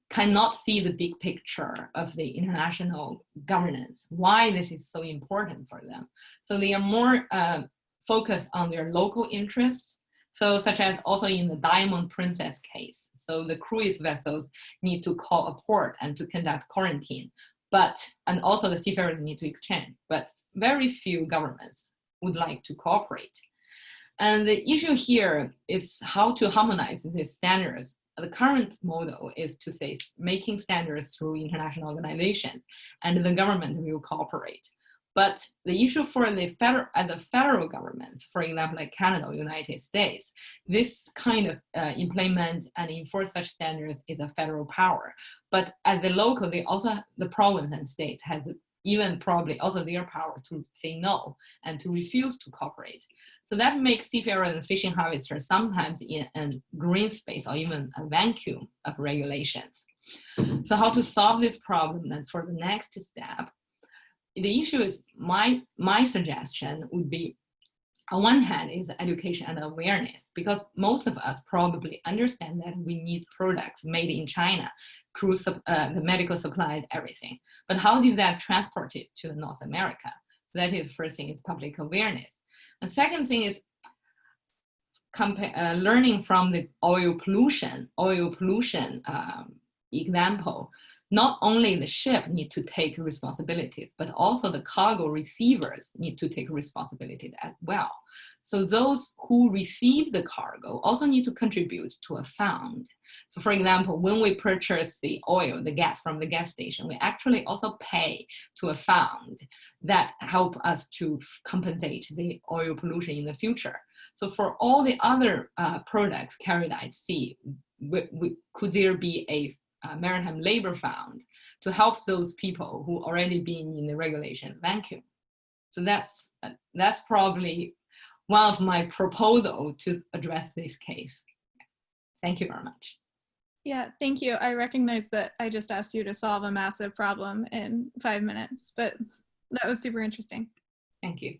cannot see the big picture of the international governance, why this is so important for them. So they are more focused on their local interests. So such as also in the Diamond Princess case. So the cruise vessels need to call a port and to conduct quarantine, and also the seafarers need to exchange, but very few governments would like to cooperate. And the issue here is how to harmonize these standards. The current model is to say making standards through international organizations and the government will cooperate. But the issue for the federal governments, for example, like Canada or United States, this kind of implement and enforce such standards is a federal power. But at the local, the province and states have even probably also their power to say no and to refuse to cooperate. So that makes seafarers and fishing harvesters sometimes in a green space or even a vacuum of regulations. So how to solve this problem, and for the next step, the issue is my suggestion would be, on one hand, is education and awareness, because most of us probably understand that we need products made in China, the medical supplies, everything. But how did that transport it to North America? So that is the first thing, is public awareness. And second thing is learning from the oil pollution example. Not only the ship need to take responsibility, but also the cargo receivers need to take responsibility as well. So those who receive the cargo also need to contribute to a fund. So for example, when we purchase the oil, the gas from the gas station, we actually also pay to a fund that help us to compensate the oil pollution in the future. So for all the other products carried at sea, could there be a Maritime Labor Fund to help those people who already been in the regulation vacuum. So that's probably one of my proposals to address this case. Thank you very much. Yeah, thank you. I recognize that I just asked you to solve a massive problem in 5 minutes, but that was super interesting. Thank you.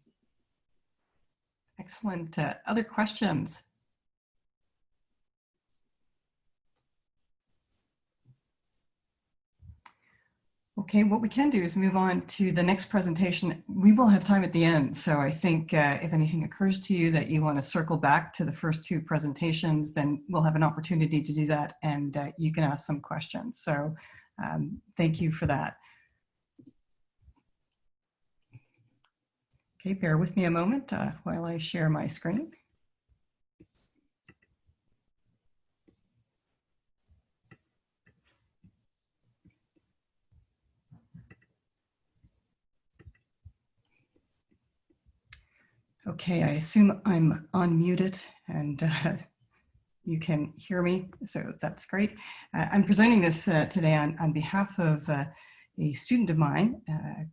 Excellent. Other questions? Okay, what we can do is move on to the next presentation. We will have time at the end, so I think if anything occurs to you that you want to circle back to the first two presentations, then we'll have an opportunity to do that, and you can ask some questions. So thank you for that. Okay, bear with me a moment while I share my screen. Okay, I assume I'm unmuted and you can hear me, so that's great. I'm presenting this today on behalf of a student of mine,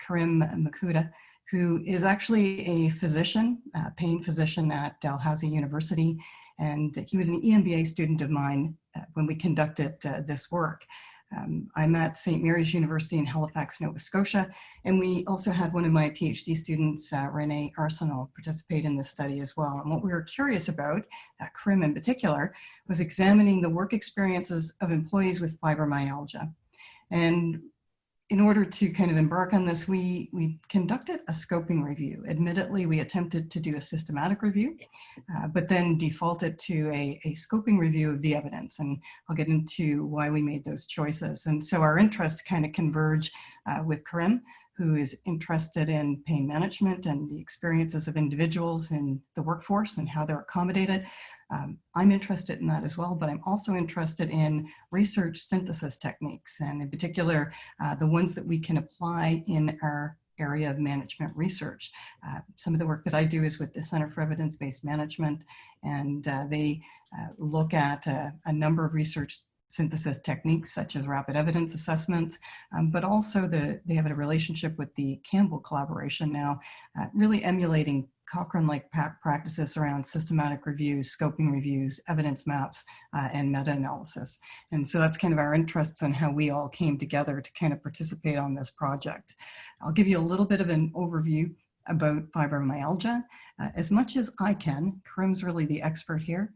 Karim Mukhida, who is actually a physician, pain physician at Dalhousie University, and he was an EMBA student of mine when we conducted this work. I'm at St. Mary's University in Halifax, Nova Scotia, and we also had one of my PhD students, Rene, Arsenault, participate in this study as well. And what we were curious about, Karim in particular, was examining the work experiences of employees with fibromyalgia. And in order to kind of embark on this, we conducted a scoping review. Admittedly, we attempted to do a systematic review, but then defaulted to a scoping review of the evidence. And I'll get into why we made those choices. And so our interests kind of converge with Karim, who is interested in pain management and the experiences of individuals in the workforce and how they're accommodated. I'm interested in that as well, but I'm also interested in research synthesis techniques, and in particular, the ones that we can apply in our area of management research. Some of the work that I do is with the Center for Evidence-Based Management, and they look at a number of research synthesis techniques such as rapid evidence assessments, but also they have a relationship with the Campbell collaboration now, really emulating Cochrane-like practices around systematic reviews, scoping reviews, evidence maps, and meta-analysis. And so that's kind of our interests and how we all came together to kind of participate on this project. I'll give you a little bit of an overview about fibromyalgia. As much as I can, Karim's really the expert here.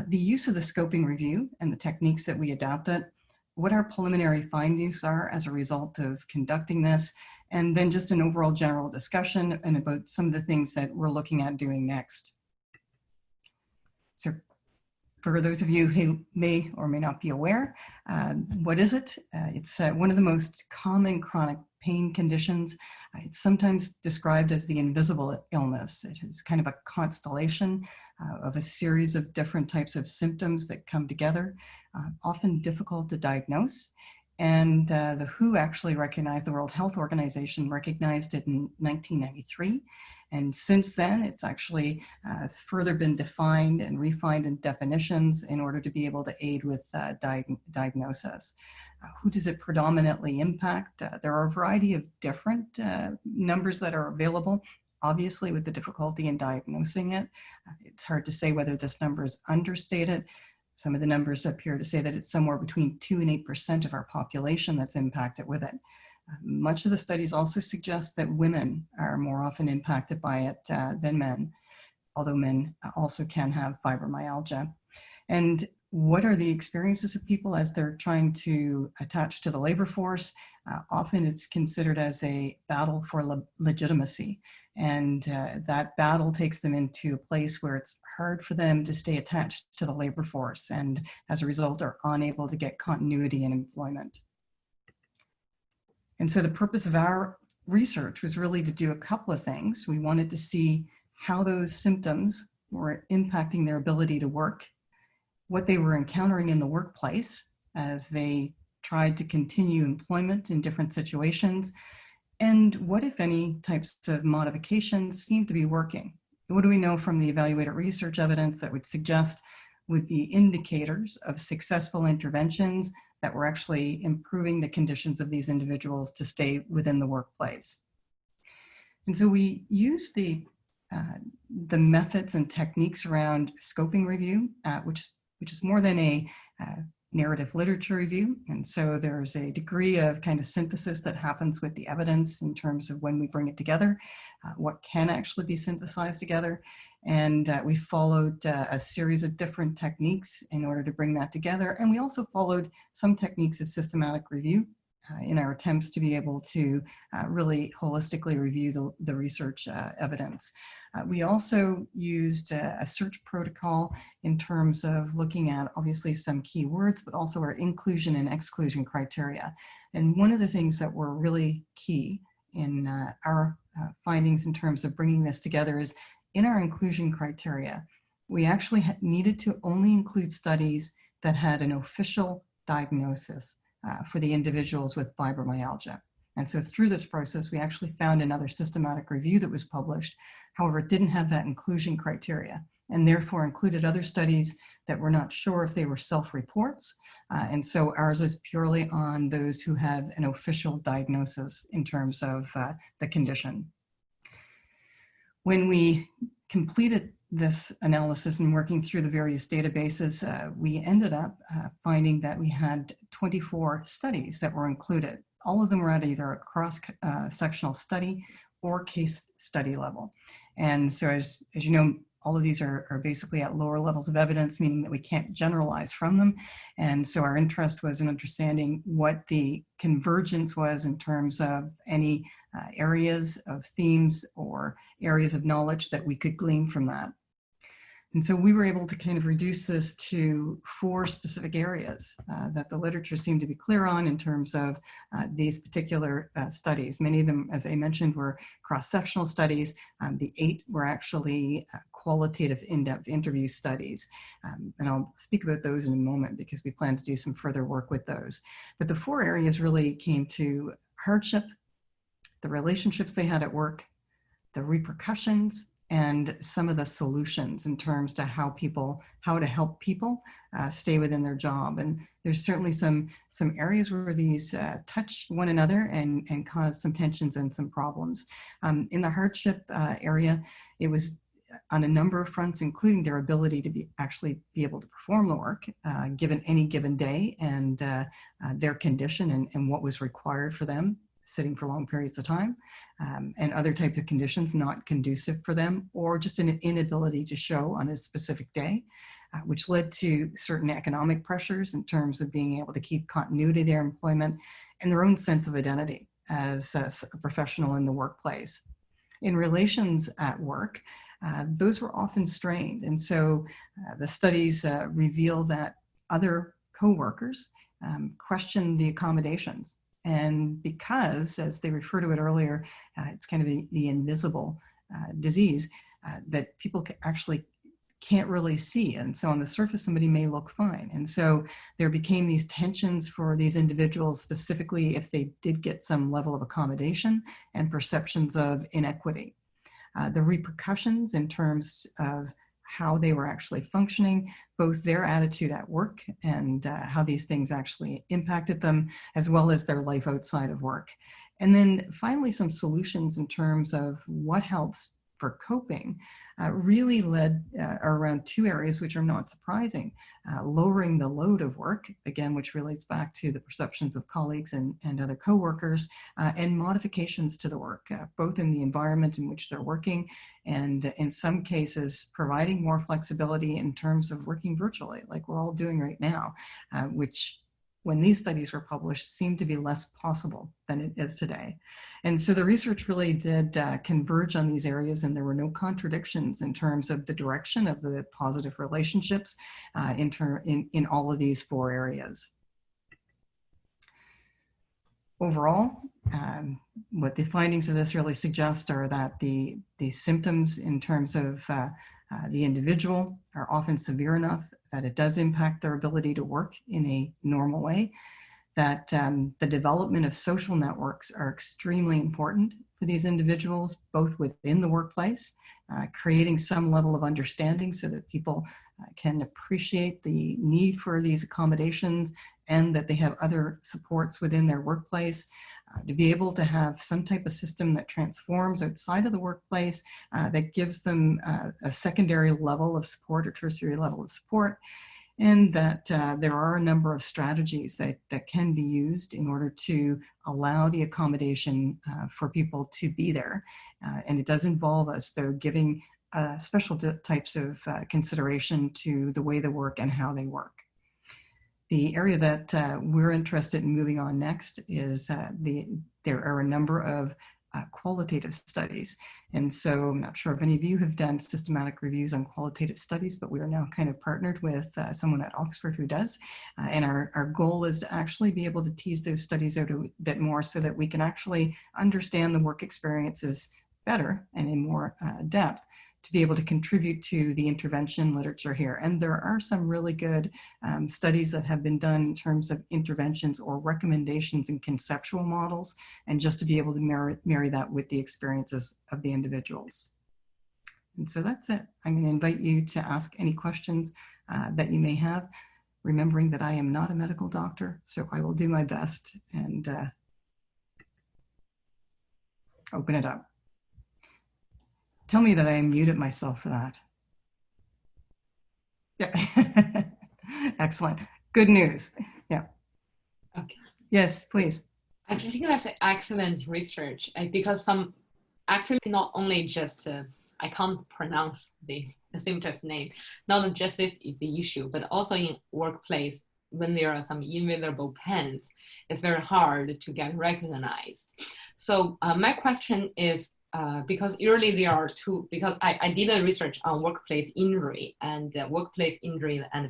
The use of the scoping review and the techniques that we adapted, what our preliminary findings are as a result of conducting this, and then just an overall general discussion and about some of the things that we're looking at doing next. So for those of you who may or may not be aware, what is it? It's one of the most common chronic pain conditions. It's sometimes described as the invisible illness. It is kind of a constellation of a series of different types of symptoms that come together, often difficult to diagnose. And the WHO actually recognized, the World Health Organization recognized it in 1993. And since then, it's actually further been defined and refined in definitions in order to be able to aid with diagnosis. Who does it predominantly impact? There are a variety of different numbers that are available. Obviously, with the difficulty in diagnosing it, it's hard to say whether this number is understated. Some of the numbers appear to say that it's somewhere between 2 and 8% of our population that's impacted with it. Much of the studies also suggest that women are more often impacted by it than men, although men also can have fibromyalgia. And what are the experiences of people as they're trying to attach to the labor force? Often it's considered as a battle for legitimacy. And that battle takes them into a place where it's hard for them to stay attached to the labor force, and as a result are unable to get continuity in employment. And so the purpose of our research was really to do a couple of things. We wanted to see how those symptoms were impacting their ability to work, what they were encountering in the workplace as they tried to continue employment in different situations, and what, if any, types of modifications seem to be working. What do we know from the evaluated research evidence that would suggest would be indicators of successful interventions that were actually improving the conditions of these individuals to stay within the workplace. And so we used the methods and techniques around scoping review, which is more than a narrative literature review. And so there's a degree of kind of synthesis that happens with the evidence in terms of when we bring it together, what can actually be synthesized together. And we followed a series of different techniques in order to bring that together. And we also followed some techniques of systematic review in our attempts to be able to really holistically review the research evidence. We also used a search protocol in terms of looking at obviously some keywords, but also our inclusion and exclusion criteria. And one of the things that were really key in our findings in terms of bringing this together is in our inclusion criteria, we actually needed to only include studies that had an official diagnosis for the individuals with fibromyalgia. And so through this process, we actually found another systematic review that was published. However, it didn't have that inclusion criteria and therefore included other studies that we're not sure if they were self-reports. And so ours is purely on those who have an official diagnosis in terms of the condition. When we completed this analysis and working through the various databases, we ended up finding that we had 24 studies that were included. All of them were at either a cross-sectional study or case study level. And so as you know, all of these are basically at lower levels of evidence, meaning that we can't generalize from them. And so our interest was in understanding what the convergence was in terms of any areas of themes or areas of knowledge that we could glean from that. And so we were able to kind of reduce this to 4 specific areas that the literature seemed to be clear on in terms of these particular studies. Many of them, as I mentioned, were cross-sectional studies. The 8 were actually qualitative in-depth interview studies. And I'll speak about those in a moment because we plan to do some further work with those. But the 4 areas really came to hardship, the relationships they had at work, the repercussions, and some of the solutions in terms to how to help people stay within their job. And there's certainly some areas where these touch one another and cause some tensions and some problems. In the hardship area, it was on a number of fronts, including their ability to actually be able to perform the work given any given day and their condition and what was required for them, sitting for long periods of time, and other types of conditions not conducive for them, or just an inability to show on a specific day, which led to certain economic pressures in terms of being able to keep continuity of their employment and their own sense of identity as a professional in the workplace. In relations at work, those were often strained. And so the studies reveal that other co-workers questioned the accommodations. And because, as they refer to it earlier, it's kind of the invisible disease that people actually can't really see. And so on the surface, somebody may look fine. And so there became these tensions for these individuals, specifically if they did get some level of accommodation and perceptions of inequity. The repercussions in terms of how they were actually functioning, both their attitude at work and how these things actually impacted them, as well as their life outside of work. And then finally, some solutions in terms of what helps for coping really led around 2 areas, which are not surprising. Lowering the load of work, again, which relates back to the perceptions of colleagues and other coworkers, and modifications to the work, both in the environment in which they're working, and in some cases, providing more flexibility in terms of working virtually, like we're all doing right now, which when these studies were published, seemed to be less possible than it is today. And so the research really did converge on these areas, and there were no contradictions in terms of the direction of the positive relationships in all of these 4 areas. Overall, what the findings of this really suggest are that the symptoms in terms of the individual are often severe enough that it does impact their ability to work in a normal way, that the development of social networks are extremely important for these individuals, both within the workplace, creating some level of understanding so that people can appreciate the need for these accommodations and that they have other supports within their workplace, to be able to have some type of system that transforms outside of the workplace, that gives them a secondary level of support or tertiary level of support, and that there are a number of strategies that can be used in order to allow the accommodation for people to be there. And it does involve us, though, giving special types of consideration to the way they work and how they work. The area that we're interested in moving on next is there are a number of qualitative studies. And so I'm not sure if any of you have done systematic reviews on qualitative studies, but we are now kind of partnered with someone at Oxford who does. And our goal is to actually be able to tease those studies out a bit more so that we can actually understand the work experiences better and in more depth, to be able to contribute to the intervention literature here. And there are some really good studies that have been done in terms of interventions or recommendations and conceptual models, and just to be able to marry that with the experiences of the individuals. And so that's it. I'm going to invite you to ask any questions that you may have, remembering that I am not a medical doctor, so I will do my best and open it up. Tell me that I muted myself for that. Yeah. Excellent. Good news. Yeah. Okay. Yes, please. I think that's excellent research, because some actually not only just, I can't pronounce the symptoms name, not just this is the issue, but also in workplace, when there are some invisible pains, it's very hard to get recognized. So my question is, because usually there are two, because I did a research on workplace injury and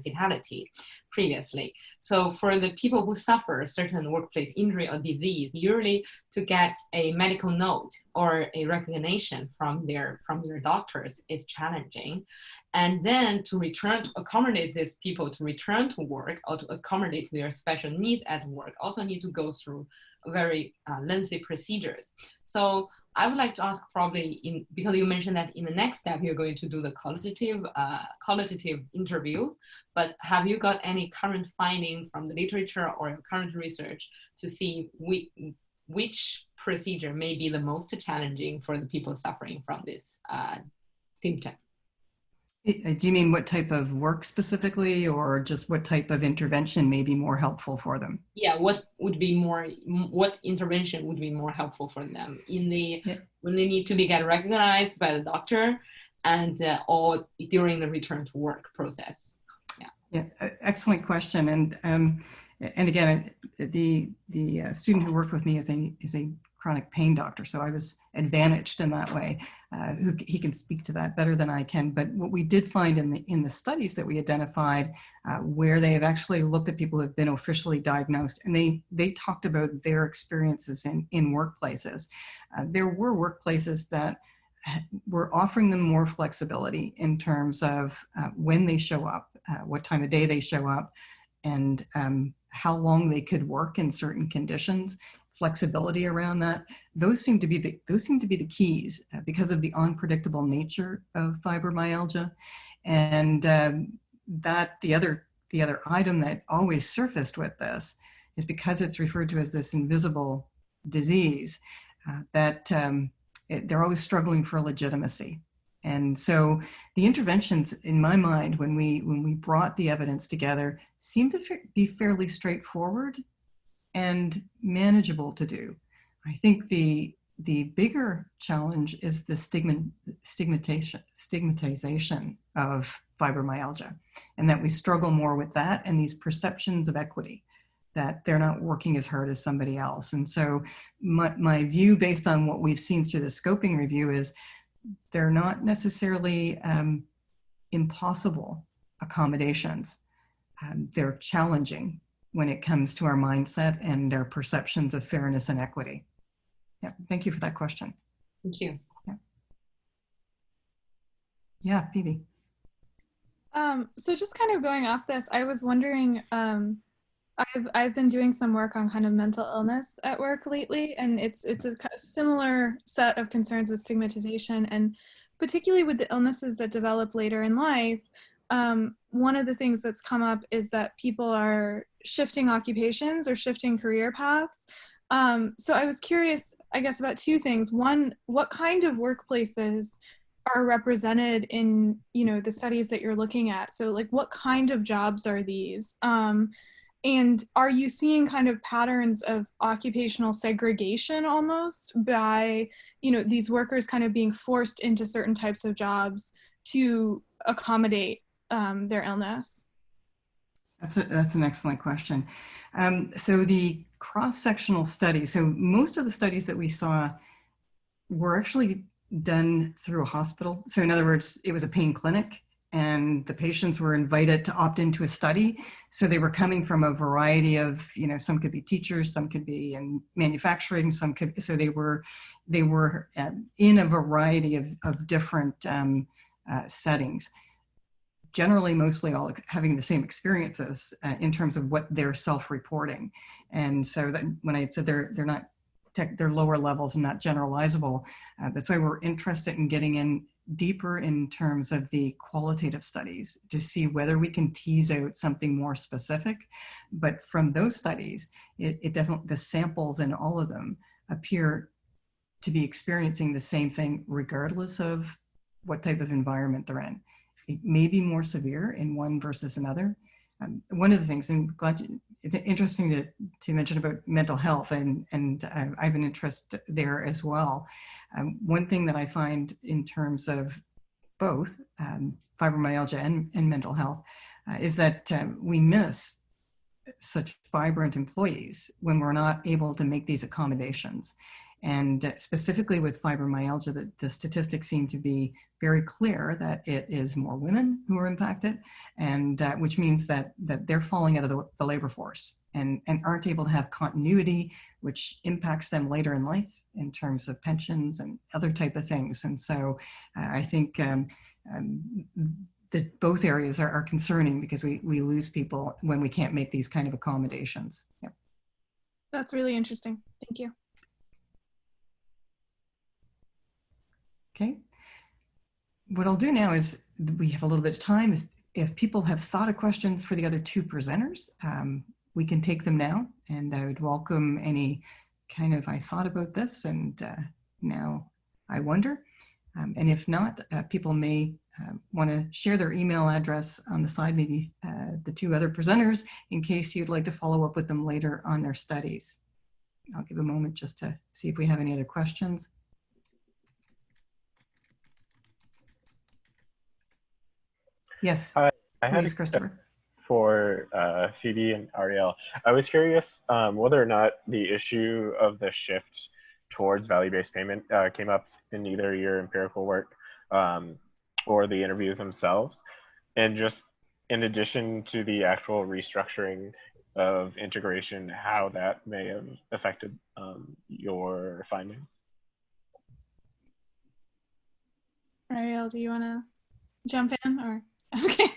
fatality previously. So for the people who suffer certain workplace injury or disease, usually to get a medical note or a recognition from their doctors is challenging. And then to return to accommodate these people to return to work or to accommodate their special needs at work also need to go through very lengthy procedures. So I would like to ask, probably because you mentioned that in the next step you're going to do the qualitative interview, but have you got any current findings from the literature or your current research to see which procedure may be the most challenging for the people suffering from this symptom? Do you mean what type of work specifically, or just what type of intervention may be more helpful for them? Yeah, what intervention would be more helpful for them when they need to get recognized by the doctor, and or during the return to work process? Yeah, excellent question. And again, the student who worked with me is a chronic pain doctor, so I was advantaged in that way. He can speak to that better than I can. But what we did find in the studies that we identified, where they have actually looked at people who have been officially diagnosed, and they talked about their experiences in workplaces. There were workplaces that were offering them more flexibility in terms of when they show up, what time of day they show up, and how long they could work in certain conditions. Flexibility around that, those seem to be the keys, because of the unpredictable nature of fibromyalgia. And that the other item that always surfaced with this is, because it's referred to as this invisible disease, that they're always struggling for legitimacy. And so the interventions, in my mind, when we brought the evidence together, seemed to be fairly straightforward and manageable to do. I think the bigger challenge is the stigmatization of fibromyalgia, and that we struggle more with that and these perceptions of equity, that they're not working as hard as somebody else. And so my view, based on what we've seen through the scoping review, is they're not necessarily impossible accommodations. They're challenging when it comes to our mindset and our perceptions of fairness and equity. Yeah, thank you for that question. Thank you. Yeah, Phoebe. So just kind of going off this, I was wondering, I've been doing some work on kind of mental illness at work lately, and it's a similar set of concerns with stigmatization, and particularly with the illnesses that develop later in life. one of the things that's come up is that people are shifting occupations or shifting career paths. So I was curious, I guess, about two things. One, what kind of workplaces are represented in, you know, the studies that you're looking at? So like, what kind of jobs are these? And are you seeing kind of patterns of occupational segregation almost by, you know, these workers kind of being forced into certain types of jobs to accommodate their illness? That's an excellent question. So the cross-sectional studies, so most of the studies that we saw were actually done through a hospital. So in other words, it was a pain clinic and the patients were invited to opt into a study. So they were coming from a variety of, you know, some could be teachers, some could be in manufacturing, some could, so they were in a variety of different settings. Generally, mostly all having the same experiences in terms of what they're self-reporting. And so that when I said they're not they're lower levels and not generalizable. That's why we're interested in getting in deeper in terms of the qualitative studies to see whether we can tease out something more specific. But from those studies, it definitely, the samples in all of them appear to be experiencing the same thing regardless of what type of environment they're in. It may be more severe in one versus another. One of the things, and it's interesting to mention about mental health, and I have an interest there as well. One thing that I find in terms of both fibromyalgia and mental health is that we miss such vibrant employees when we're not able to make these accommodations. And specifically with fibromyalgia, the statistics seem to be very clear that it is more women who are impacted, and which means that they're falling out of the labor force and aren't able to have continuity, which impacts them later in life in terms of pensions and other type of things. And so I think that both areas are concerning because we lose people when we can't make these kind of accommodations. Yep. That's really interesting. Thank you. Okay. What I'll do now is we have a little bit of time. If people have thought of questions for the other two presenters, we can take them now. And I would welcome any kind of, I thought about this and now I wonder. And if not, people may want to share their email address on the side, maybe the two other presenters, in case you'd like to follow up with them later on their studies. I'll give a moment just to see if we have any other questions. Yes, I please, Christopher. For Phoebe and Ariel, I was curious whether or not the issue of the shift towards value-based payment came up in either your empirical work or the interviews themselves, and just in addition to the actual restructuring of integration, how that may have affected your findings. Ariel, do you want to jump in or? Okay.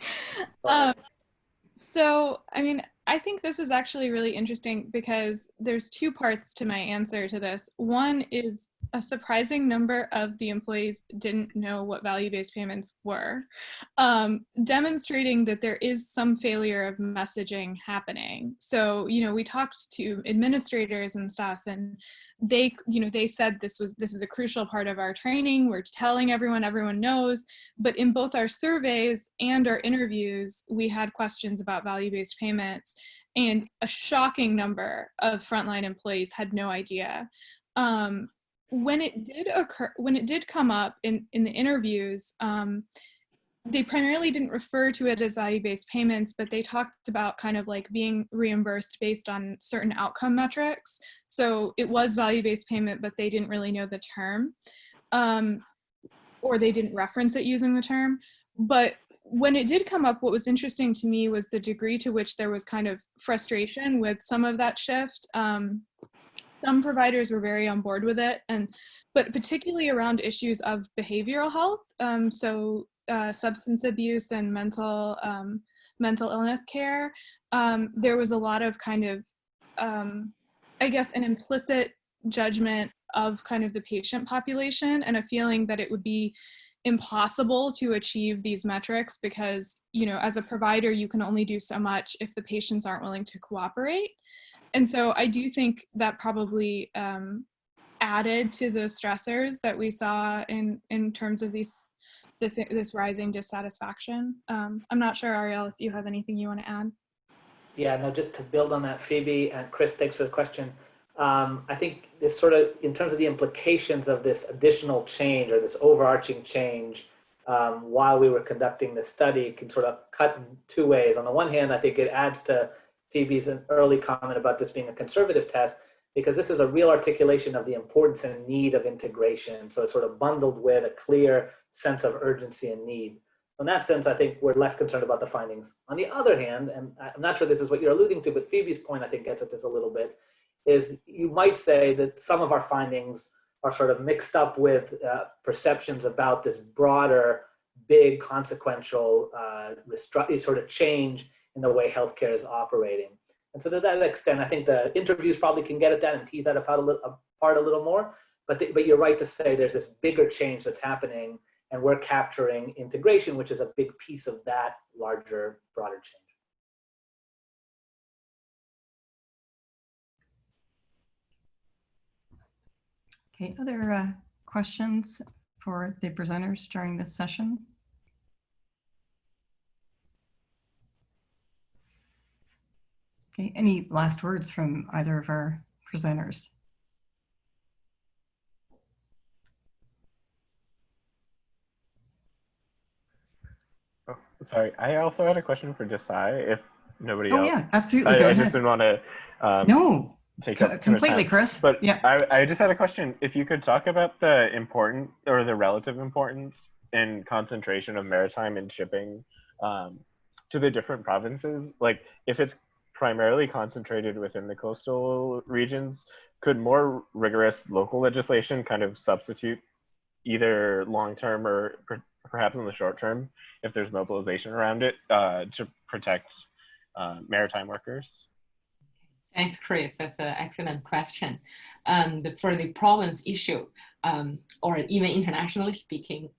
So, I mean, I think this is actually really interesting because there's two parts to my answer to this. One is a surprising number of the employees didn't know what value-based payments were, demonstrating that there is some failure of messaging happening. So, you know, we talked to administrators and stuff, and they, you know, they said this is a crucial part of our training. We're telling everyone knows, but in both our surveys and our interviews, we had questions about value-based payments, and a shocking number of frontline employees had no idea. When it did come up in the interviews, they primarily didn't refer to it as value-based payments, but they talked about kind of like being reimbursed based on certain outcome metrics. So it was value-based payment, but they didn't really know the term, or they didn't reference it using the term. But when it did come up, what was interesting to me was the degree to which there was kind of frustration with some of that shift. Some providers were very on board with it, but particularly around issues of behavioral health, substance abuse and mental illness care. There was a lot of kind of, I guess, an implicit judgment of kind of the patient population and a feeling that it would be impossible to achieve these metrics because, you know, as a provider, you can only do so much if the patients aren't willing to cooperate. And so I do think that probably added to the stressors that we saw in terms of this rising dissatisfaction. I'm not sure, Ariel, if you have anything you want to add. Yeah, no, just to build on that, Phoebe and Chris, thanks for the question. I think this sort of, in terms of the implications of this additional change or this overarching change while we were conducting this study can sort of cut in two ways. On the one hand, I think it adds to Phoebe's early comment about this being a conservative test, because this is a real articulation of the importance and need of integration. So it's sort of bundled with a clear sense of urgency and need. In that sense, I think we're less concerned about the findings. On the other hand, and I'm not sure this is what you're alluding to, but Phoebe's point, I think, gets at this a little bit, is you might say that some of our findings are sort of mixed up with perceptions about this broader, big, consequential sort of change in the way healthcare is operating. And so to that extent, I think the interviews probably can get at that and tease that apart a little more. But you're right to say there's this bigger change that's happening, and we're capturing integration, which is a big piece of that larger, broader change. Okay, other questions for the presenters during this session? Okay, any last words from either of our presenters? Oh, sorry, I also had a question for Desai, if nobody else. Oh yeah, absolutely, go ahead. I just didn't want to no, take up completely, Chris. But yeah, I just had a question. If you could talk about the important or the relative importance and concentration of maritime and shipping to the different provinces, like if it's primarily concentrated within the coastal regions, could more rigorous local legislation kind of substitute either long-term or perhaps in the short term, if there's mobilization around it, to protect maritime workers? Thanks, Chris. That's an excellent question. For the province issue, or even internationally speaking,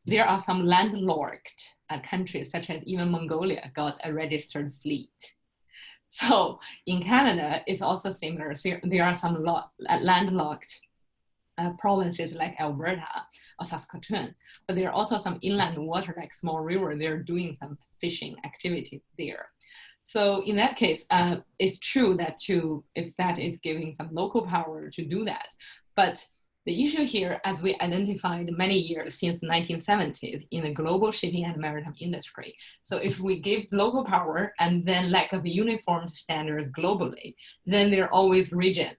there are some landlocked countries, such as even Mongolia, got a registered fleet. So in Canada, it's also similar. There are some landlocked provinces like Alberta or Saskatchewan, but there are also some inland water like small river. They're doing some fishing activity there. So in that case, it's true that if that is giving some local power to do that, but the issue here, as we identified many years since the 1970s in the global shipping and maritime industry. So if we give local power and then lack of uniform standards globally, then there are always regions,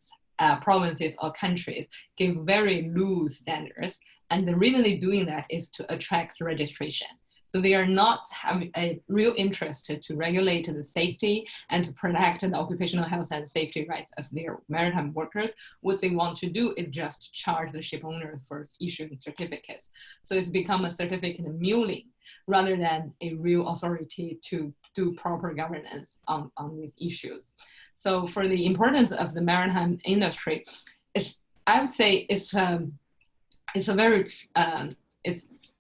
provinces or countries give very loose standards. And the reason they're doing that is to attract registration. So they are not having a real interest to regulate the safety and to protect the occupational health and safety rights of their maritime workers. What they want to do is just charge the ship owner for issuing certificates. So it's become a certificate mulling rather than a real authority to do proper governance on these issues. So for the importance of the maritime industry, I would say it's a very,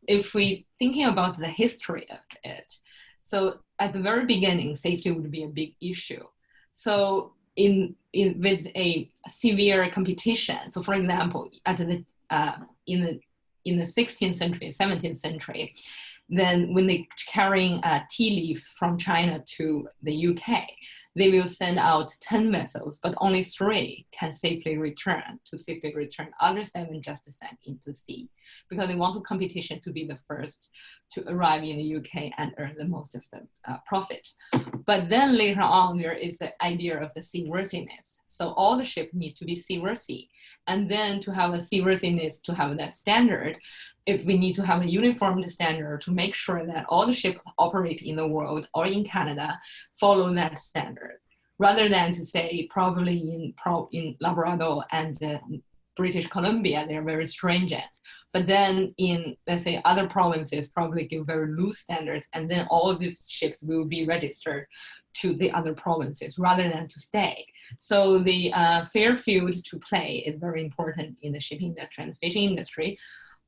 if we thinking about the history of it, so at the very beginning, safety would be a big issue. So with a severe competition, so for example, in the 16th century, 17th century, then when they carrying tea leaves from China to the UK, they will send out 10 vessels, but only 3 can safely return. Other 7 just sent into sea because they want the competition to be the first to arrive in the UK and earn the most of the profit. But then later on, there is the idea of the seaworthiness. So all the ships need to be seaworthy. And then to have a seaworthiness, to have that standard, if we need to have a uniform standard to make sure that all the ships operate in the world or in Canada follow that standard, rather than to say probably in Labrador and British Columbia, they're very stringent. But then in, let's say, other provinces probably give very loose standards, and then all these ships will be registered to the other provinces rather than to stay. So the fair field to play is very important in the shipping industry and fishing industry.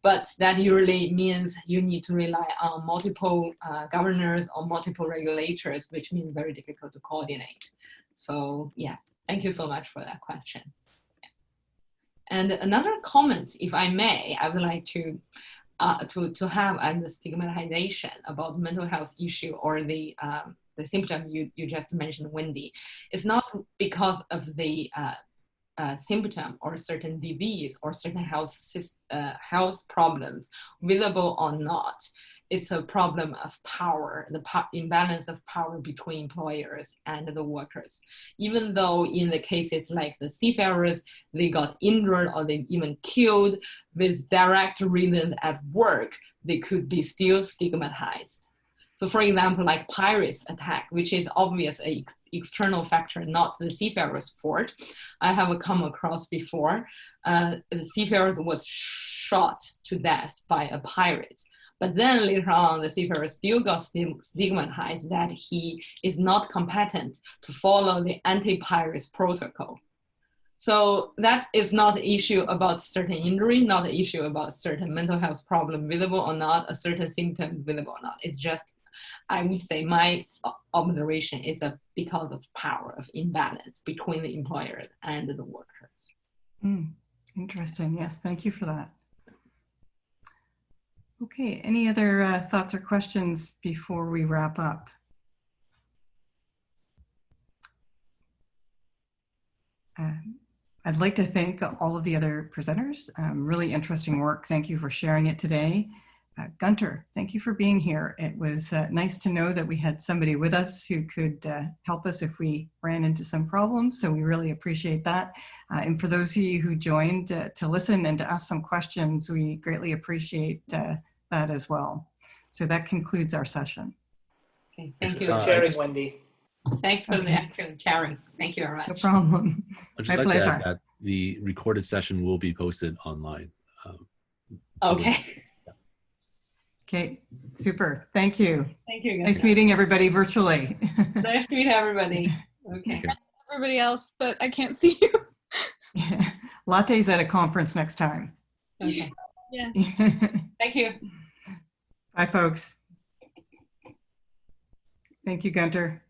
but that usually means you need to rely on multiple governors or multiple regulators, which means very difficult to coordinate. So yeah, thank you so much for that question. And another comment, if I may, I would like to have the stigmatization about mental health issue or the symptom you just mentioned, Wendy. It's not because of the symptom or certain disease or certain health problems, visible or not. It's a problem of power, the imbalance of power between employers and the workers. Even though in the cases like the seafarers, they got injured or they even killed with direct reasons at work, they could be still stigmatized. So for example, like pirates attack, which is obviously an external factor, not the seafarer's fault. I have come across before, the seafarer was shot to death by a pirate. But then later on, the seafarer still got stigmatized that he is not competent to follow the anti-pirates protocol. So that is not an issue about certain injury, not an issue about certain mental health problem visible or not, a certain symptom visible or not. It's just, I would say my observation is because of power, of imbalance between the employers and the workers. Interesting. Yes, thank you for that. Okay, any other thoughts or questions before we wrap up? I'd like to thank all of the other presenters. Really interesting work. Thank you for sharing it today. Gunter, thank you for being here. It was nice to know that we had somebody with us who could help us if we ran into some problems, so we really appreciate that. And for those of you who joined to listen and to ask some questions, we greatly appreciate that as well. So that concludes our session. Okay, thank you for sharing, Wendy. Thanks for the actual sharing. Thank you very much. No problem. I'd just My like pleasure. to add that the recorded session will be posted online. Okay. Okay, super. Thank you. Thank you. Nice meeting everybody virtually. Nice to meet everybody. Okay. Everybody else, but I can't see you. Lattes at a conference next time. Okay. Yeah. Thank you. Bye, folks. Thank you, Gunter.